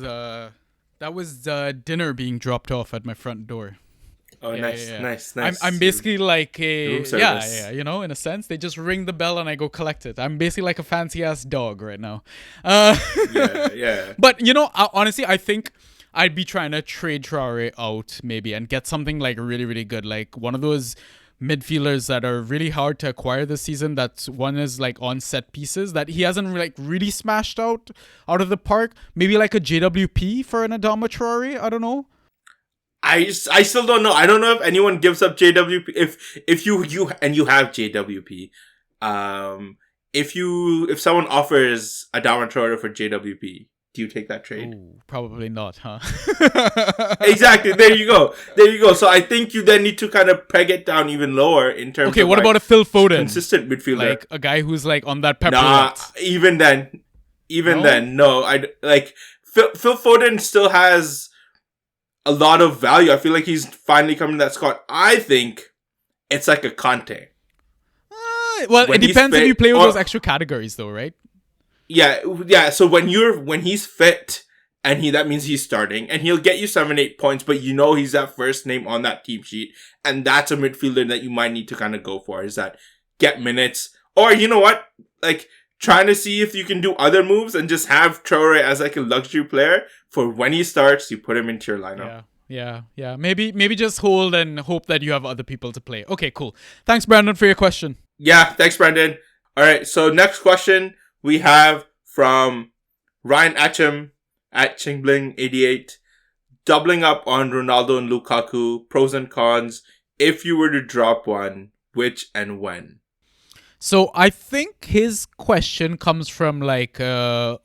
dinner being dropped off at my front door. Oh, Yeah. nice. I'm basically like room a service. in a sense they just ring the bell and I go collect it. I'm basically like a fancy ass dog right now. Yeah. But honestly, I think I'd be trying to trade Traore out maybe and get something really, really good, like one of those midfielders that are really hard to acquire this season. That's one is on set pieces that he hasn't really smashed out of the park. Maybe like a JWP for an Adama Traore. I don't know. I still don't know. I don't know if anyone gives up JWP. If you have JWP, if someone offers Adama Traore for JWP, do you take that trade? Ooh, probably not, huh? Exactly. There you go. So I think you then need to kind of peg it down even lower in terms. Okay, of what about a Phil Foden? Consistent midfielder, like a guy who's on that pepper. Nah, even then, no. Phil Foden still has a lot of value. I feel like he's finally coming to that squad. I think it's like a Conte. Well, it depends if you play with those extra categories, though, right? Yeah. So when he's fit, and that means he's starting, and he'll get you 7-8 points, but he's that first name on that team sheet, and that's a midfielder that you might need to kind of go for. Is that get minutes, or you know what, trying to see if you can do other moves and just have Traore as a luxury player for when he starts, you put him into your lineup. Yeah. Maybe just hold and hope that you have other people to play. Okay, cool. Thanks, Brandon, for your question. Yeah, thanks, Brandon. All right, so next question we have from Ryan Atcham at Chingbling88. Doubling up on Ronaldo and Lukaku, pros and cons. If you were to drop one, which and when? So I think his question comes from OFPL,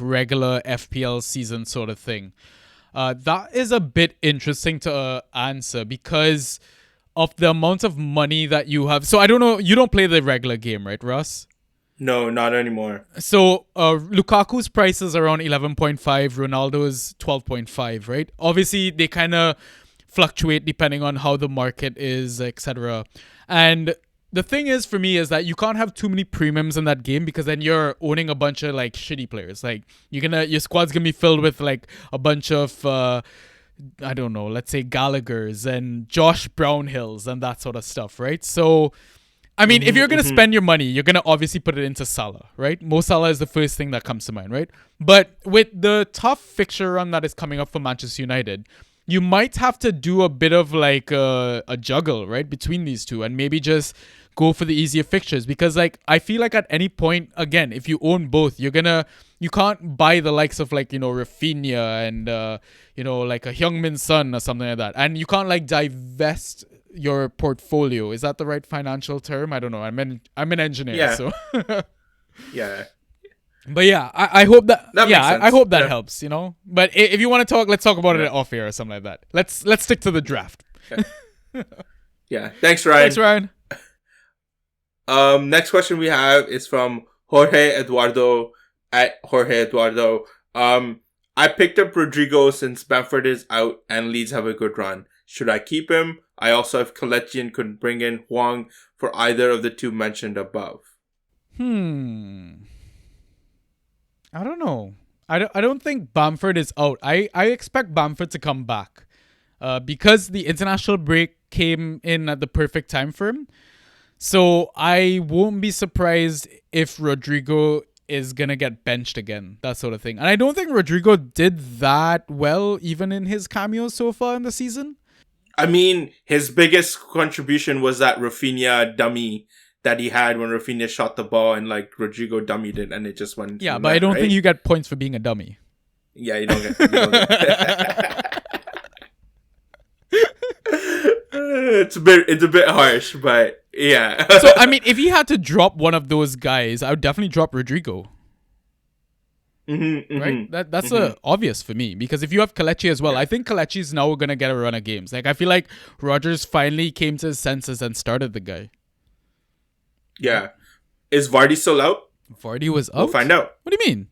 regular FPL season sort of thing. That is a bit interesting to answer because of the amount of money that you have. So I don't know, you don't play the regular game, right, Russ? No, not anymore. So Lukaku's price is around 11.5, Ronaldo's 12.5, right? Obviously, they kind of fluctuate depending on how the market is, etc. And the thing is for me is that you can't have too many premiums in that game because then you're owning a bunch of like shitty players. Like your squad's gonna be filled with like a bunch of I don't know, let's say Gallagher's and Josh Brownhills and that sort of stuff, right? So I mean, if you're going to spend your money, you're going to obviously put it into Salah, right? Mo Salah is the first thing that comes to mind, right? But with the tough fixture run that is coming up for Manchester United, you might have to do a bit of like a juggle, right? Between these two and maybe just go for the easier fixtures because like I feel like at any point, again, if you own both, you can't buy the likes of like, Rafinha and, like a Heung-min Son or something like that. And you can't like divest your portfolio. Is that the right financial term? I don't know. I'm an engineer, so yeah. But yeah, I hope that makes sense. I hope that helps, But if you want to talk, let's talk about it off air or something like that. Let's stick to the draft. Yeah. Thanks, Ryan. Next question we have is from Jorge Eduardo at Jorge Eduardo. I picked up Rodrigo since Bamford is out and Leeds have a good run. Should I keep him? I also have Kelechi and could bring in Hwang for either of the two mentioned above. I don't know. I don't think Bamford is out. I expect Bamford to come back because the international break came in at the perfect time for him. So I won't be surprised if Rodrigo is going to get benched again, that sort of thing. And I don't think Rodrigo did that well even in his cameos so far in the season. I mean, his biggest contribution was that Rafinha dummy that he had when Rafinha shot the ball and like Rodrigo dummied it and it just went. Yeah, but I don't think you get points for being a dummy. Yeah, you don't get. It's a bit harsh, but yeah. So I mean, if he had to drop one of those guys, I would definitely drop Rodrigo. Right? That's obvious for me because if you have Kelechi as well, I think Kelechi is now going to get a run of games. Like I feel like Rodgers finally came to his senses and started the guy. Yeah. Is Vardy still out? Vardy was out? We'll find out. What do you mean?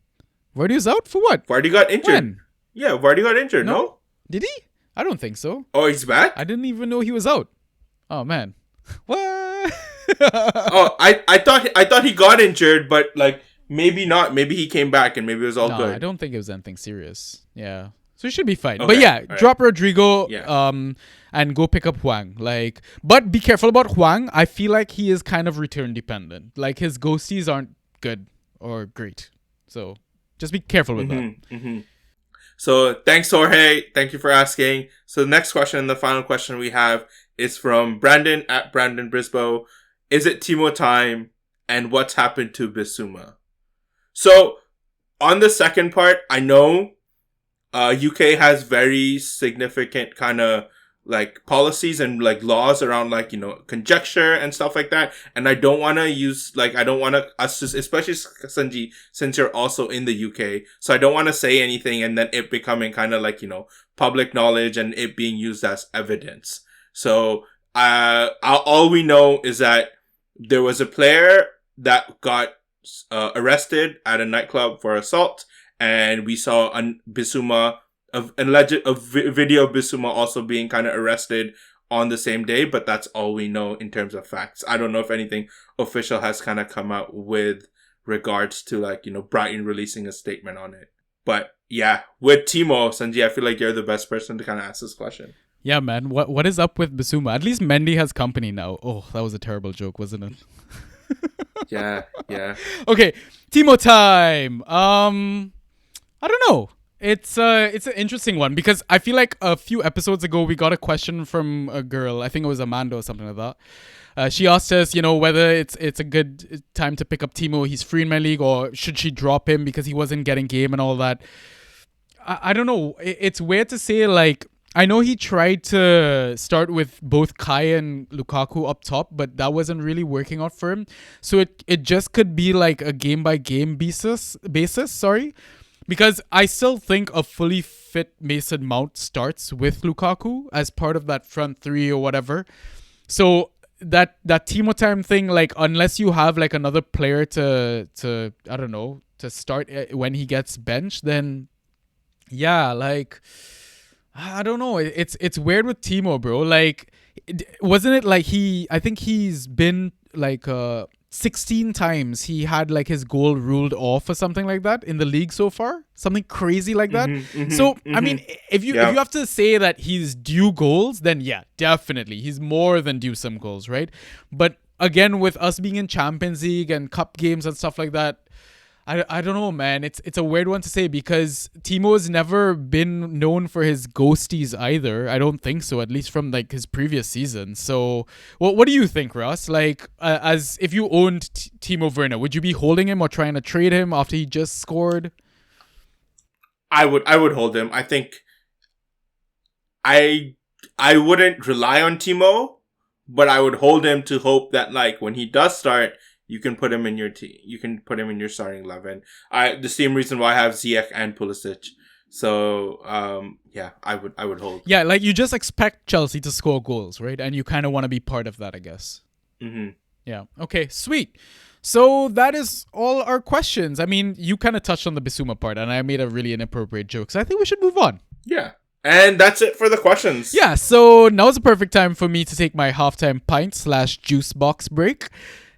Vardy was out for what? Vardy got injured. When? Yeah, Vardy got injured, no? Did he? I don't think so. Oh, he's back? I didn't even know he was out. Oh man. What? I thought he got injured, but like maybe not. Maybe he came back and maybe it was all good. I don't think it was anything serious. Yeah. So he should be fine. Okay, but yeah, right. drop Rodrigo and go pick up Hwang. Like, but be careful about Hwang. I feel like he is kind of return dependent. Like his ghosties aren't good or great. So just be careful with that. So thanks, Jorge. Thank you for asking. So the next question and the final question we have is from Brandon at Brandon Brisboe. Is it Timo time? And what's happened to Bissouma? So on the second part, I know UK has very significant kind of like policies and like laws around like, conjecture and stuff like that. And I don't want to especially Sanji, since you're also in the UK. So I don't want to say anything and then it becoming kind of like, public knowledge and it being used as evidence. So, all we know is that there was a player that got arrested at a nightclub for assault. And we saw Bissouma, a video of Bissouma also being kind of arrested on the same day, but that's all we know in terms of facts. I don't know if anything official has kind of come out with regards to like, Brighton releasing a statement on it. But yeah, with Timo, Sanji, I feel like you're the best person to kind of ask this question. Yeah, man. What is up with Bissouma? At least Mendy has company now. Oh, that was a terrible joke, wasn't it? Yeah. Okay, Timo time. I don't know. It's an interesting one because I feel like a few episodes ago we got a question from a girl. I think it was Amanda or something like that. She asked us, whether it's a good time to pick up Timo. He's free in my league, or should she drop him because he wasn't getting game and all that. I don't know. It's weird to say. Like, I know he tried to start with both Kai and Lukaku up top, but that wasn't really working out for him. So it just could be like a game by game basis. Sorry. Because I still think a fully fit Mason Mount starts with Lukaku as part of that front three or whatever. So that Timo time thing, like unless you have like another player to I don't know, to start when he gets benched, then yeah, like I don't know. It's weird with Timo, bro. Like wasn't it like I think he's been like 16 times he had like his goal ruled off or something like that in the league so far, something crazy like that. So I mean, if you have to say that he's due goals, then yeah, definitely he's more than due some goals, right? But again, with us being in Champions League and cup games and stuff like that, I don't know, man. It's a weird one to say because Timo has never been known for his ghosties either. I don't think so, at least from like his previous season. So, what do you think, Ross? Like, as if you owned Timo Werner, would you be holding him or trying to trade him after he just scored? I would hold him. I think I wouldn't rely on Timo, but I would hold him to hope that like when he does start, you can put him in your team. You can put him in your starting 11. The same reason why I have Ziyech and Pulisic. So yeah, I would hold. Yeah, like you just expect Chelsea to score goals, right? And you kind of want to be part of that, I guess. Yeah. Okay. Sweet. So that is all our questions. I mean, you kind of touched on the Bissouma part, and I made a really inappropriate joke. So I think we should move on. Yeah. And that's it for the questions. Yeah. So now is the perfect time for me to take my halftime pint/juice box break.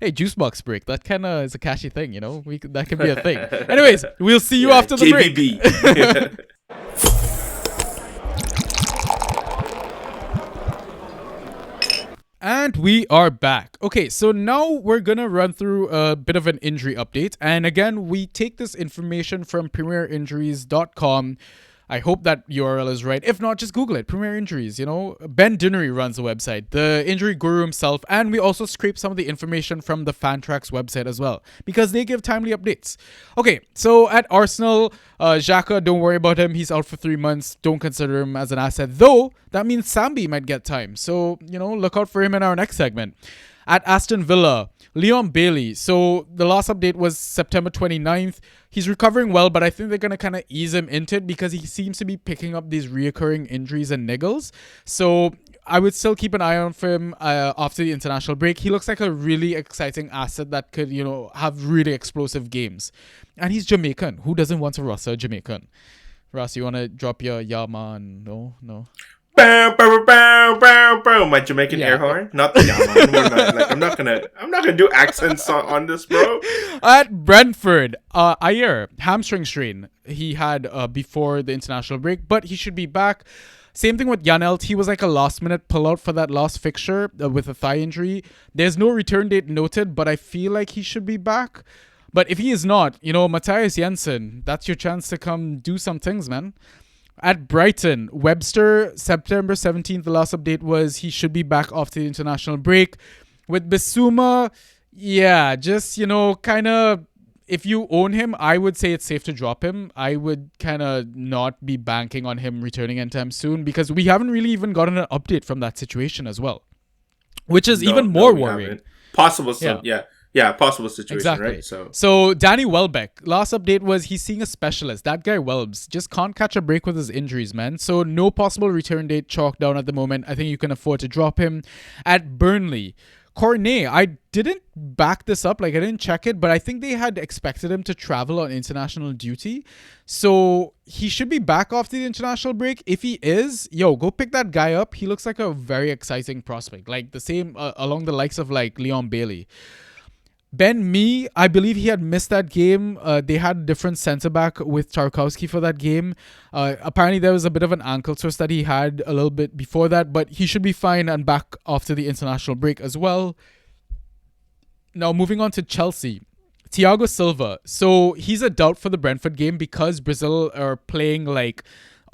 Hey, juice box break. That kind of is a catchy thing, you know? That can be a thing. Anyways, we'll see you after the break. JBB. And we are back. Okay, so now we're going to run through a bit of an injury update. And again, we take this information from premierinjuries.com. I hope that URL is right. If not, just Google it. Premier Injuries, you know. Ben Dinnery runs the website, the injury guru himself. And we also scrape some of the information from the Fantrax website as well, because they give timely updates. Okay, so at Arsenal, Xhaka, don't worry about him. He's out for 3 months. Don't consider him as an asset. Though, that means Sambi might get time. So, you know, look out for him in our next segment. At Aston Villa, Leon Bailey. So the last update was September 29th. He's recovering well, but I think they're going to kind of ease him into it because he seems to be picking up these reoccurring injuries and niggles. So I would still keep an eye on for him after the international break. He looks like a really exciting asset that could, you know, have really explosive games. And he's Jamaican. Who doesn't want to roster a Jamaican? Ross, you want to drop your Yaman? No. Bow, bow, bow, bow, bow. My Jamaican air horn, not the Yaman. Like, I'm not gonna do accents on this, bro. At Brentford, Ayer, hamstring strain he had before the international break, but he should be back. Same thing with Janelt. He was like a last minute pullout for that last fixture with a thigh injury. There's no return date noted, but I feel like he should be back. But if he is not, you know, Matthias Jensen, that's your chance to come do some things, man. At Brighton, Webster, September 17th, the last update was he should be back after the international break. With Bissouma, yeah, just, you know, kind of, if you own him, I would say it's safe to drop him. I would kind of not be banking on him returning anytime soon because we haven't really even gotten an update from that situation as well, which is even more worrying. Possible, yeah, possible situation, exactly. Right? So Danny Welbeck, last update was he's seeing a specialist. That guy Welbs just can't catch a break with his injuries, man. So no possible return date chalked down at the moment. I think you can afford to drop him. At Burnley, Cornet, I didn't back this up, like I didn't check it, but I think they had expected him to travel on international duty. So he should be back after the international break. If he is, go pick that guy up. He looks like a very exciting prospect, like the same along the likes of like Leon Bailey. Ben Mee, I believe he had missed that game. They had a different centre-back with Tarkowski for that game. Apparently, there was a bit of an ankle twist that he had a little bit before that, but he should be fine and back after the international break as well. Now, moving on to Chelsea. Thiago Silva. So, he's a doubt for the Brentford game because Brazil are playing like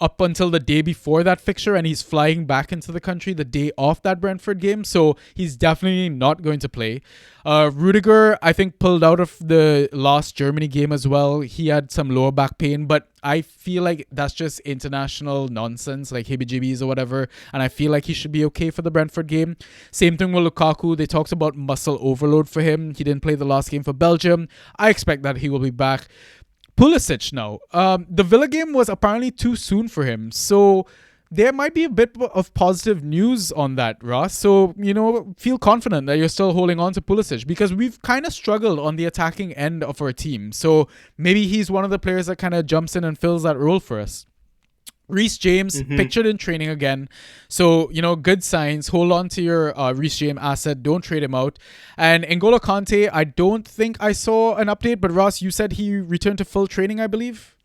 up until the day before that fixture and he's flying back into the country the day of that Brentford game. So he's definitely not going to play. Rudiger, I think, pulled out of the last Germany game as well. He had some lower back pain, but I feel like that's just international nonsense, like heebie-jeebies or whatever. And I feel like he should be okay for the Brentford game. Same thing with Lukaku. They talked about muscle overload for him. He didn't play the last game for Belgium. I expect that he will be back. Pulisic now. The Villa game was apparently too soon for him. So there might be a bit of positive news on that, Ross. So, you know, feel confident that you're still holding on to Pulisic because we've kind of struggled on the attacking end of our team. So maybe he's one of the players that kind of jumps in and fills that role for us. Reece James pictured in training again. So, good signs. Hold on to your Reece James asset. Don't trade him out. And N'Golo Kante, I don't think I saw an update, but Ross, you said he returned to full training, I believe?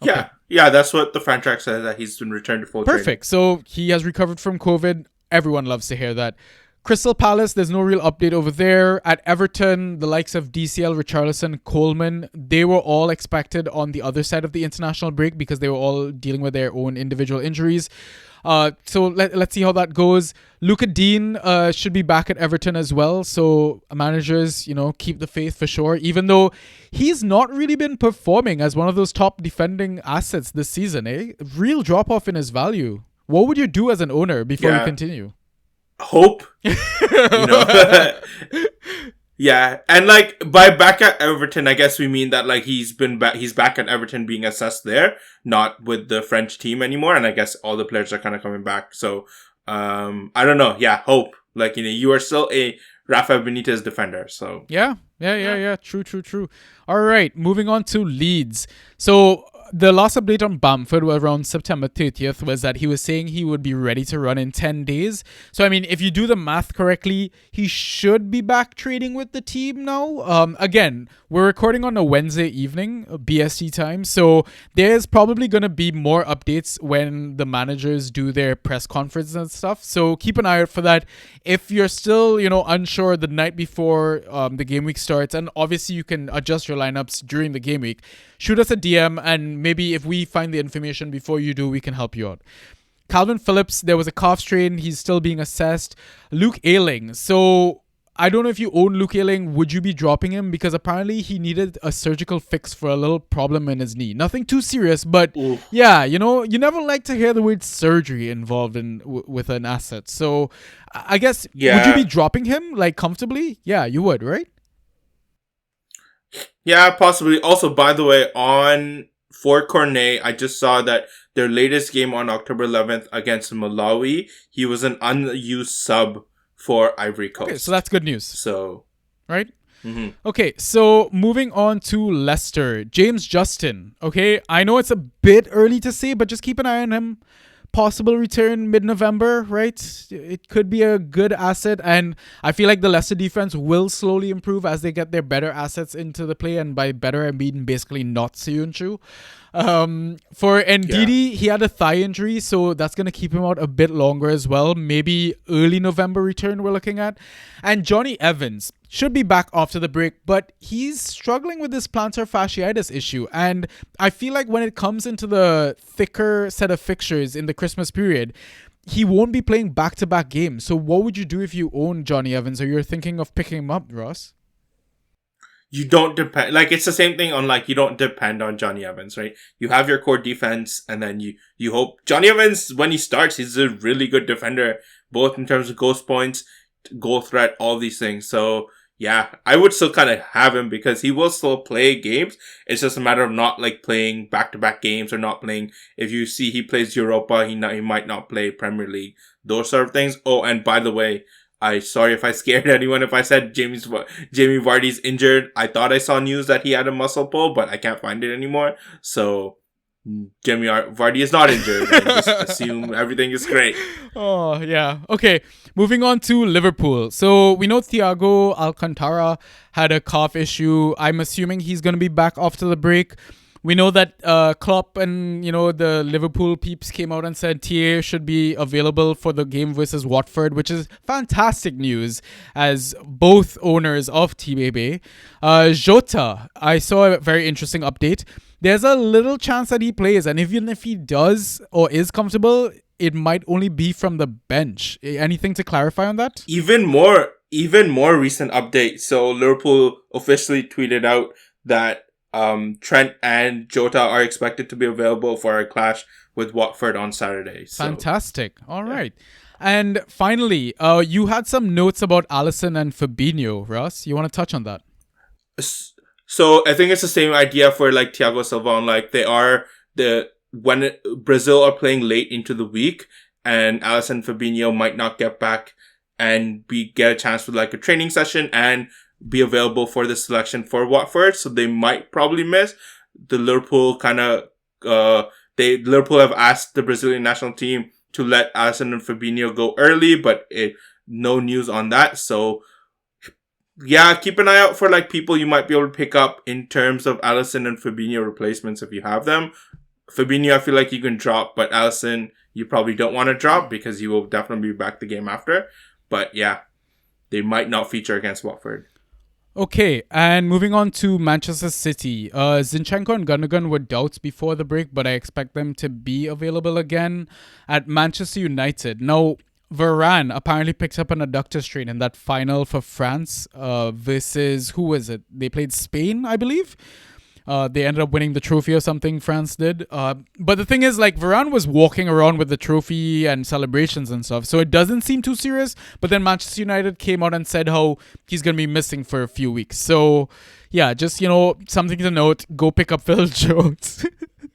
Okay. Yeah, that's what the fan track says, that he's been returned to full training. Perfect. So he has recovered from COVID. Everyone loves to hear that. Crystal Palace, there's no real update over there. At Everton, the likes of DCL, Richarlison, Coleman, they were all expected on the other side of the international break because they were all dealing with their own individual injuries. So let's see how that goes. Luka Dean should be back at Everton as well. So managers, keep the faith for sure. Even though he's not really been performing as one of those top defending assets this season, real drop off in his value. What would you do as an owner before we continue? Hope. Yeah, and by back at Everton, I guess we mean that he's back at Everton being assessed there, not with the French team anymore, and I guess all the players are kind of coming back. So I don't know. Yeah, hope. You are still a Rafa Benitez defender. So yeah. True. All right, moving on to Leeds. So the last update on Bamford around September 30th was that he was saying he would be ready to run in 10 days. So, I mean, if you do the math correctly, he should be back training with the team now. Again, we're recording on a Wednesday evening, BST time. So there's probably going to be more updates when the managers do their press conferences and stuff. So keep an eye out for that. If you're still, unsure the night before the game week starts, and obviously you can adjust your lineups during the game week, shoot us a DM, and maybe if we find the information before you do, we can help you out. Calvin Phillips, there was a calf strain. He's still being assessed. Luke Ayling. So I don't know if you own Luke Ayling. Would you be dropping him? Because apparently he needed a surgical fix for a little problem in his knee. Nothing too serious, but yeah, you never like to hear the word surgery involved with an asset. So I guess, would you be dropping him comfortably? Yeah, you would, right? Yeah, possibly. Also, by the way, for Cornet, I just saw that their latest game on October 11th against Malawi, he was an unused sub for Ivory Coast. Okay, so that's good news. So, right? Mm-hmm. Okay, so moving on to Leicester. James Justin. Okay, I know it's a bit early to say, but just keep an eye on him. Possible return mid-November, right? It could be a good asset, and I feel like the Leicester defense will slowly improve as they get their better assets into the play, and by better I mean basically not Seyunchu. For Ndidi, he had a thigh injury, so that's going to keep him out a bit longer as well. Maybe early November return we're looking at. And Johnny Evans should be back after the break, but he's struggling with this plantar fasciitis issue. And I feel like when it comes into the thicker set of fixtures in the Christmas period, he won't be playing back-to-back games. So what would you do if you own Johnny Evans or you're thinking of picking him up, Ross? You don't depend, it's the same thing on you don't depend on Johnny Evans, right? You have your core defense, and then you hope Johnny Evans, when he starts, he's a really good defender, both in terms of ghost points, goal threat, all these things. So yeah, I would still kind of have him because he will still play games. It's just a matter of not playing back-to-back games or not playing. If you see he plays Europa, he might not play Premier League, those sort of things. Oh, and by the way, sorry if I scared anyone if I said Jamie Vardy's injured. I thought I saw news that he had a muscle pull, but I can't find it anymore. So Jamie Vardy is not injured. I just assume everything is great. Oh, yeah. Okay, moving on to Liverpool. So we know Thiago Alcantara had a calf issue. I'm assuming he's going to be back after the break. We know that Klopp and, the Liverpool peeps came out and said TA should be available for the game versus Watford, which is fantastic news as both owners of TBB. Jota, I saw a very interesting update. There's a little chance that he plays, and even if he does or is comfortable, it might only be from the bench. Anything to clarify on that? Even more recent update. So Liverpool officially tweeted out that Trent and Jota are expected to be available for a clash with Watford on Saturday. So. Fantastic. All right. And finally, you had some notes about Alisson and Fabinho, Russ. You want to touch on that? So I think it's the same idea for Thiago Silva. When Brazil are playing late into the week, and Alisson and Fabinho might not get back and get a chance for a training session and be available for the selection for Watford, so they might probably miss. The Liverpool kind of Liverpool have asked the Brazilian national team to let Alisson and Fabinho go early, but no news on that. So yeah, keep an eye out for like people you might be able to pick up in terms of Alisson and Fabinho replacements if you have them. Fabinho, I feel like you can drop, but Alisson, you probably don't want to drop because he will definitely be back the game after. But yeah, they might not feature against Watford. Okay, and moving on to Manchester City. Zinchenko and Gundogan were doubts before the break, but I expect them to be available again at Manchester United. Now, Varane apparently picked up an adductor strain in that final for France versus, who was it? They played Spain, I believe. They ended up winning the trophy or something, France did. But the thing is, like, Varane was walking around with the trophy and celebrations and stuff, so it doesn't seem too serious. But then Manchester United came out and said how he's going to be missing for a few weeks. So, yeah, just, something to note. Go pick up Phil Jones.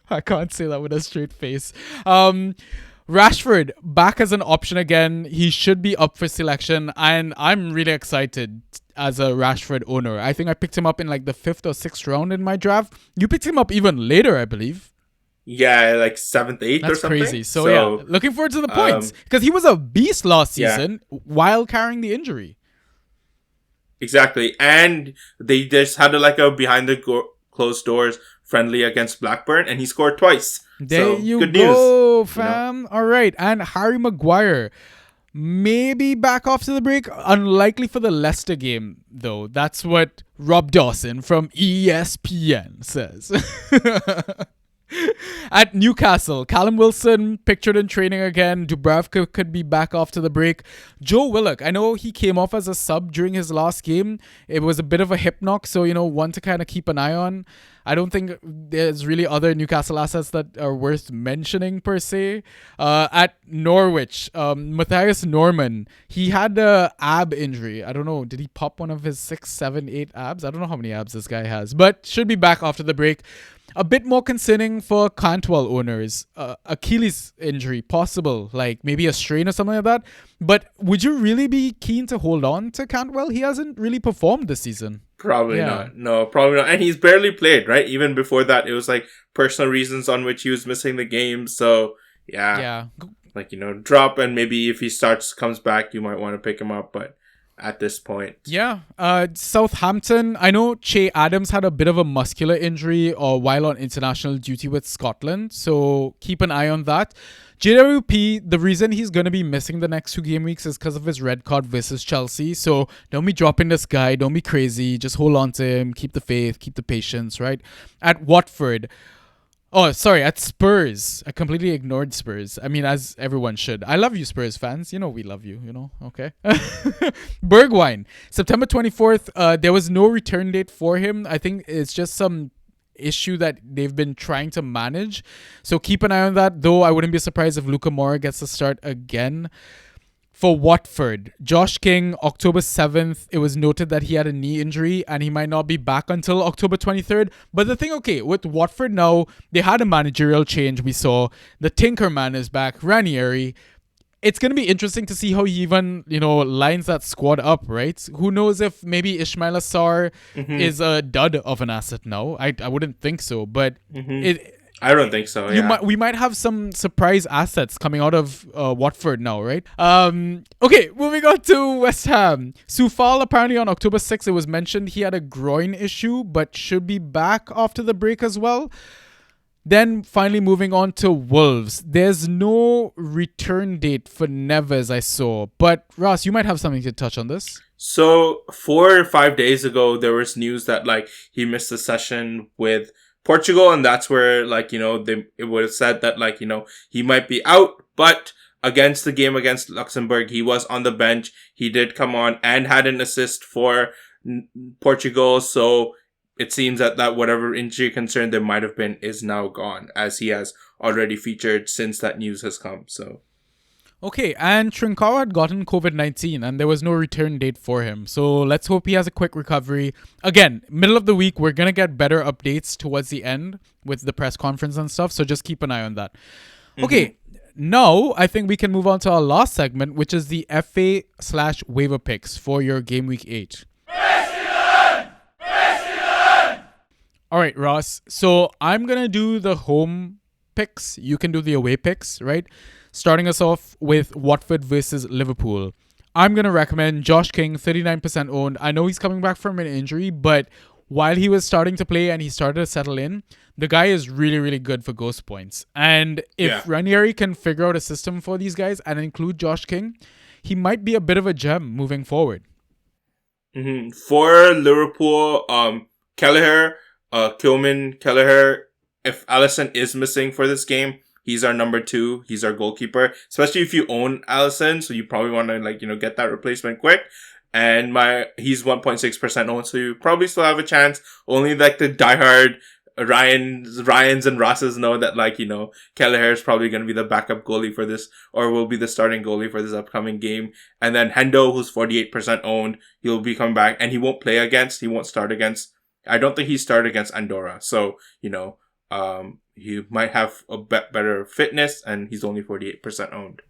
I can't say that with a straight face. Rashford back as an option again. He should be up for selection, and I'm really excited as a Rashford owner. I think I picked him up in like the 5th or 6th round in my draft. You picked him up even later, I believe. Yeah, like 7th, 8th or something. That's crazy. So yeah, looking forward to the points because he was a beast last season while carrying the injury. Exactly, and they just had a behind the closed doors friendly against Blackburn, and he scored twice. There you good go, news, fam. All right, and Harry Maguire maybe back off to the break. Unlikely for the Leicester game, though. That's what Rob Dawson from ESPN says. At Newcastle, Callum Wilson pictured in training again. Dubravka could be back off to the break. Joe Willock, I know he came off as a sub during his last game. It was a bit of a hip knock, so, one to kind of keep an eye on. I don't think there's really other Newcastle assets that are worth mentioning per se. At Norwich, Matthias Norman, he had a ab injury. I don't know. Did he pop one of his 6, 7, 8 abs? I don't know how many abs this guy has, but should be back after the break. A bit more concerning for Cantwell owners. Achilles injury, possible, like maybe a strain or something like that. But would you really be keen to hold on to Cantwell? He hasn't really performed this season. Probably not. No, probably not. And he's barely played, right? Even before that, it was like personal reasons on which he was missing the game. So, yeah. Drop, and maybe if he comes back, you might want to pick him up. But at this point. Yeah. Southampton, I know Che Adams had a bit of a muscular injury while on international duty with Scotland, so keep an eye on that. JWP, the reason he's going to be missing the next 2 game weeks is because of his red card versus Chelsea, so don't be dropping this guy, don't be crazy, just hold on to him, keep the faith, keep the patience, right? At Watford, at Spurs. I completely ignored Spurs. I mean, as everyone should. I love you, Spurs fans. We love you, okay? Bergwijn. September 24th, there was no return date for him. I think it's just some issue that they've been trying to manage. So keep an eye on that, though I wouldn't be surprised if Luka Moura gets to start again. For Watford, Josh King, October 7th, it was noted that he had a knee injury and he might not be back until October 23rd. But the thing, with Watford now, they had a managerial change we saw. The Tinkerman is back, Ranieri. It's going to be interesting to see how he even, lines that squad up, right? Who knows if maybe Ismail Assar is a dud of an asset now. I wouldn't think so, but I don't think so. We might have some surprise assets coming out of Watford now, right? Okay, moving on to West Ham. Soufal, apparently on October 6th, it was mentioned he had a groin issue, but should be back after the break as well. Then finally moving on to Wolves. There's no return date for Neves, I saw. But Ross, you might have something to touch on this. So 4 or 5 days ago, there was news that he missed a session with Portugal, and that's where it was said that he might be out, but against the game against Luxembourg, he was on the bench. He did come on and had an assist for Portugal, so it seems that whatever injury concern there might have been is now gone, as he has already featured since that news has come. So. Okay, and Trincao had gotten COVID-19 and there was no return date for him. So let's hope he has a quick recovery. Again, middle of the week, we're going to get better updates towards the end with the press conference and stuff. So just keep an eye on that. Okay, now I think we can move on to our last segment, which is the FA/waiver picks for your game week 8. All right, Ross. So I'm going to do the home picks. You can do the away picks, right? Starting us off with Watford versus Liverpool. I'm going to recommend Josh King, 39% owned. I know he's coming back from an injury, but while he was starting to play and he started to settle in, the guy is really, really good for ghost points. And if Ranieri can figure out a system for these guys and include Josh King, he might be a bit of a gem moving forward. For Liverpool, Kelleher, Kelleher, if Alisson is missing for this game, he's our number 2. He's our goalkeeper, especially if you own Alisson. So you probably want to get that replacement quick. And he's 1.6% owned, so you probably still have a chance. Only the diehard Ryans and Rosses know that Kelleher is probably going to be the backup goalie for this, or will be the starting goalie for this upcoming game. And then Hendo, who's 48% owned, he'll be coming back, and he won't start against. I don't think he started against Andorra, so he might have a better fitness, and he's only 48% owned.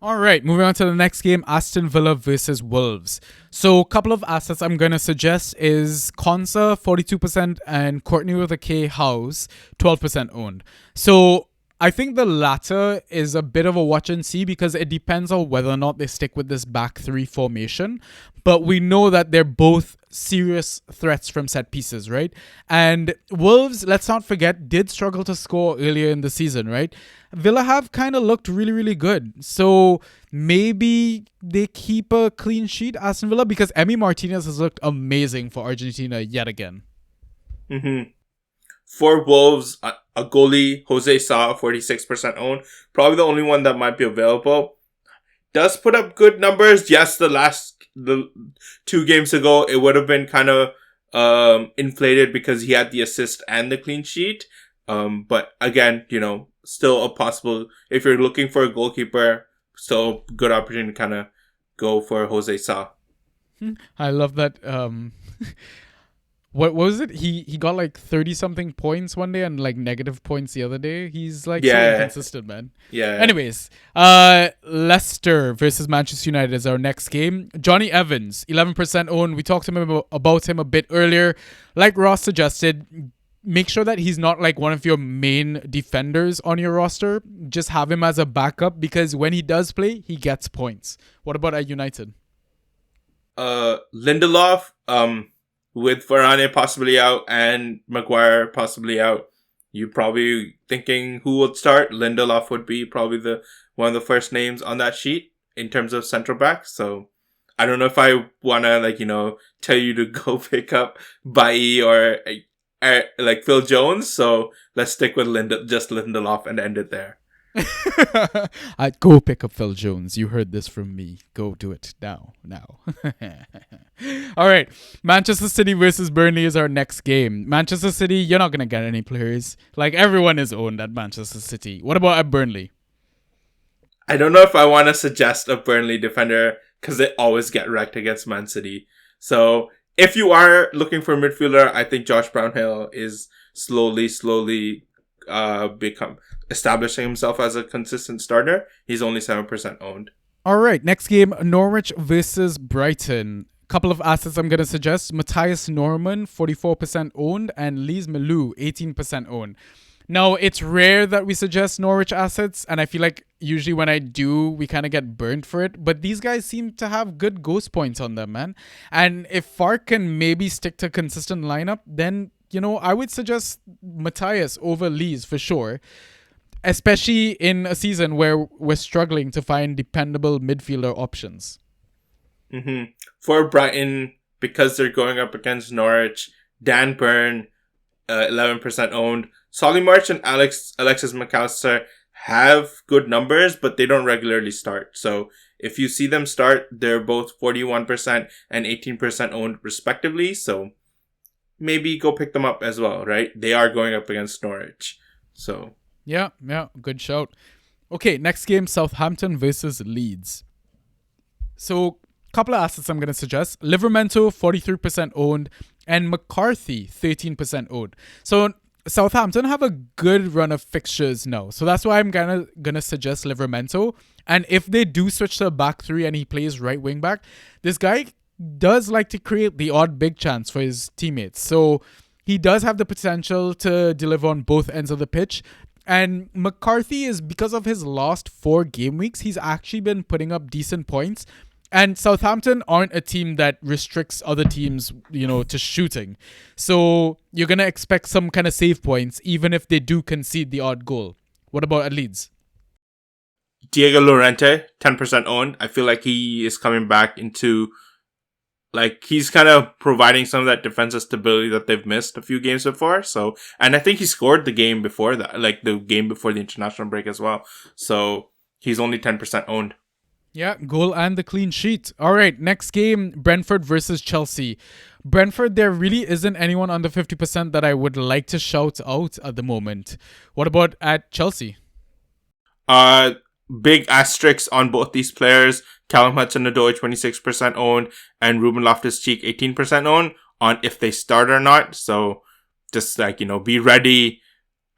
All right, moving on to the next game, Aston Villa versus Wolves. So a couple of assets I'm going to suggest is Konsa, 42%, and Courtney with a K House, 12% owned. So I think the latter is a bit of a watch and see because it depends on whether or not they stick with this back 3 formation. But we know that they're both serious threats from set pieces, right? And Wolves, let's not forget, did struggle to score earlier in the season, right? Villa have kind of looked really, really good. So maybe they keep a clean sheet, Aston Villa, because Emi Martinez has looked amazing for Argentina yet again. For Wolves, a goalie, Jose Sa, 46% owned. Probably the only one that might be available. Does put up good numbers. Yes, the 2 games ago, it would have been kind of inflated because he had the assist and the clean sheet. But again, still a possible, if you're looking for a goalkeeper, still a good opportunity to kind of go for Jose Sa. I love that. What was it? He got 30-something points one day and negative points the other day. He's so inconsistent, man. Yeah. Anyways, Leicester versus Manchester United is our next game. Johnny Evans, 11% owned. We talked to him about him a bit earlier. Like Ross suggested, make sure that he's not one of your main defenders on your roster. Just have him as a backup because when he does play, he gets points. What about at United? Lindelof, with Varane possibly out and Maguire possibly out, you're probably thinking who would start. Lindelof would be probably one of the first names on that sheet in terms of central back. So I don't know if I want to tell you to go pick up Bailly or Phil Jones. So let's stick with just Lindelof and end it there. I'd go pick up Phil Jones. You heard this from me. Go do it now. All right. Manchester City versus Burnley is our next game. Manchester City, you're not going to get any players. Everyone is owned at Manchester City. What about at Burnley? I don't know if I want to suggest a Burnley defender because they always get wrecked against Man City. So if you are looking for a midfielder, I think Josh Brownhill is slowly establishing himself as a consistent starter. He's only 7% owned. All right, next game, Norwich versus Brighton. Couple of assets I'm going to suggest. Matthias Norman, 44% owned, and Lise Melou, 18% owned. Now, it's rare that we suggest Norwich assets, and I feel like usually when I do, we kind of get burnt for it. But these guys seem to have good ghost points on them, man. And if Fark can maybe stick to a consistent lineup, then, I would suggest Matthias over Lise for sure. Especially in a season where we're struggling to find dependable midfielder options. For Brighton, because they're going up against Norwich, Dan Burn, 11% owned. Solly March and Alexis McAllister have good numbers, but they don't regularly start. So if you see them start, they're both 41% and 18% owned respectively. So maybe go pick them up as well, right? They are going up against Norwich. So... Yeah, good shout. Okay, next game, Southampton versus Leeds. So, couple of assets I'm going to suggest. Livramento, 43% owned, and McCarthy, 13% owned. So, Southampton have a good run of fixtures now. So, that's why I'm gonna suggest Livramento. And if they do switch to a back 3 and he plays right wing back, this guy does like to create the odd big chance for his teammates. So, he does have the potential to deliver on both ends of the pitch. And McCarthy is, because of his last 4 game weeks, he's actually been putting up decent points. And Southampton aren't a team that restricts other teams, to shooting. So you're going to expect some kind of save points, even if they do concede the odd goal. What about at Leeds? Diego Llorente, 10% owned. I feel like he is coming back into, he's kind of providing some of that defensive stability that they've missed a few games before. So, and I think he scored the game before that, the game before the international break as well. So he's only 10% owned. Yeah, goal and the clean sheet. All right, next game, Brentford versus Chelsea. Brentford, there really isn't anyone under 50% that I would like to shout out at the moment. What about at Chelsea? Big asterisks on both these players. Callum Hudson-Odoi, 26% owned, and Ruben Loftus-Cheek, 18% owned on if they start or not. So just be ready.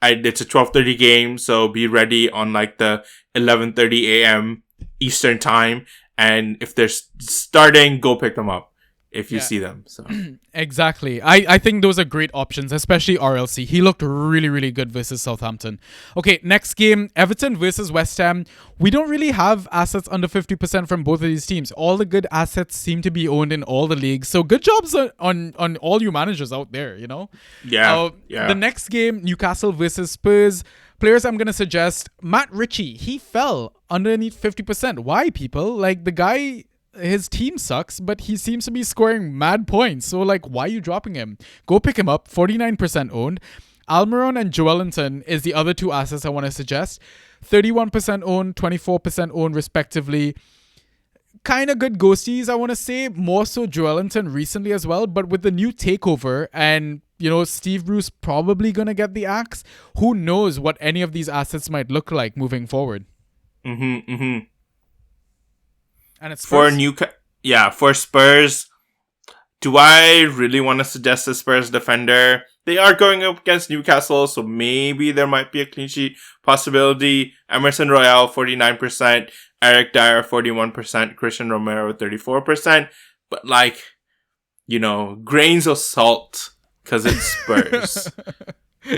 It's a 12:30 game, so be ready on the 11:30 a.m. Eastern time, and if they're starting, go pick them up if you see them. So exactly. I think those are great options, especially RLC. He looked really, really good versus Southampton. Okay, next game, Everton versus West Ham. We don't really have assets under 50% from both of these teams. All the good assets seem to be owned in all the leagues. So good jobs on all you managers out there, Yeah. The next game, Newcastle versus Spurs. Players I'm going to suggest, Matt Ritchie. He fell underneath 50%. Why, people? The guy, his team sucks, but he seems to be scoring mad points. So, why are you dropping him? Go pick him up. 49% owned. Almiron and Joelinton is the other 2 assets I want to suggest. 31% owned, 24% owned, respectively. Kind of good ghosties, I want to say. More so Joelinton recently as well. But with the new takeover and Steve Bruce probably going to get the axe. Who knows what any of these assets might look like moving forward. And it's for Spurs, do I really want to suggest a Spurs defender? They are going up against Newcastle, so maybe there might be a clean sheet possibility. Emerson Royale, 49%. Eric Dyer, 41%. Christian Romero, 34%. But grains of salt. Because it's Spurs.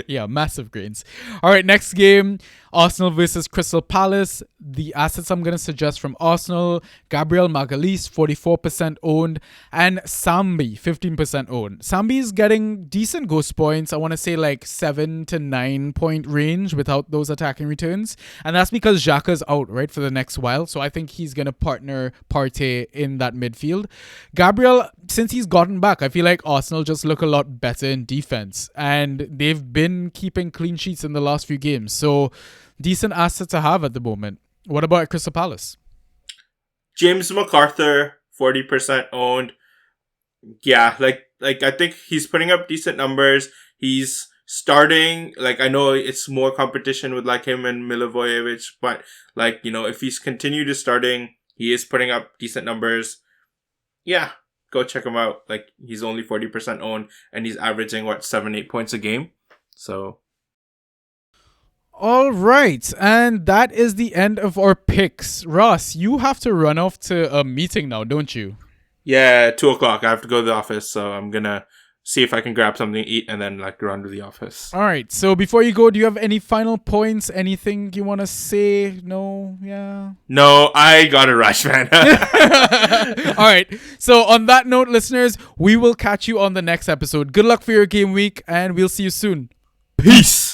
Yeah, massive grains. All right, next game, Arsenal versus Crystal Palace. The assets I'm going to suggest from Arsenal, Gabriel Magalhaes, 44% owned, and Sambi, 15% owned. Sambi is getting decent ghost points. I want to say 7 to 9 point range without those attacking returns. And that's because Xhaka's out, right, for the next while. So I think he's going to partner Partey in that midfield. Gabriel, since he's gotten back, I feel like Arsenal just look a lot better in defense. And they've been keeping clean sheets in the last few games. So decent asset to have at the moment. What about Crystal Palace? James MacArthur, 40% owned. Yeah, I think he's putting up decent numbers. He's starting, I know it's more competition with him and Milivojevic, but if he's continued to starting, he is putting up decent numbers. Yeah, go check him out. He's only 40% owned and he's averaging 7-8 points a game. So all right, and that is the end of our picks. Ross, you have to run off to a meeting now, don't you? Yeah, 2:00. I have to go to the office, so I'm gonna see if I can grab something to eat and then run to the office. All right, so before you go, do you have any final points? Anything you want to say? No? Yeah? No, I gotta rush, man. All right, so on that note, listeners, we will catch you on the next episode. Good luck for your game week, and we'll see you soon. Peace.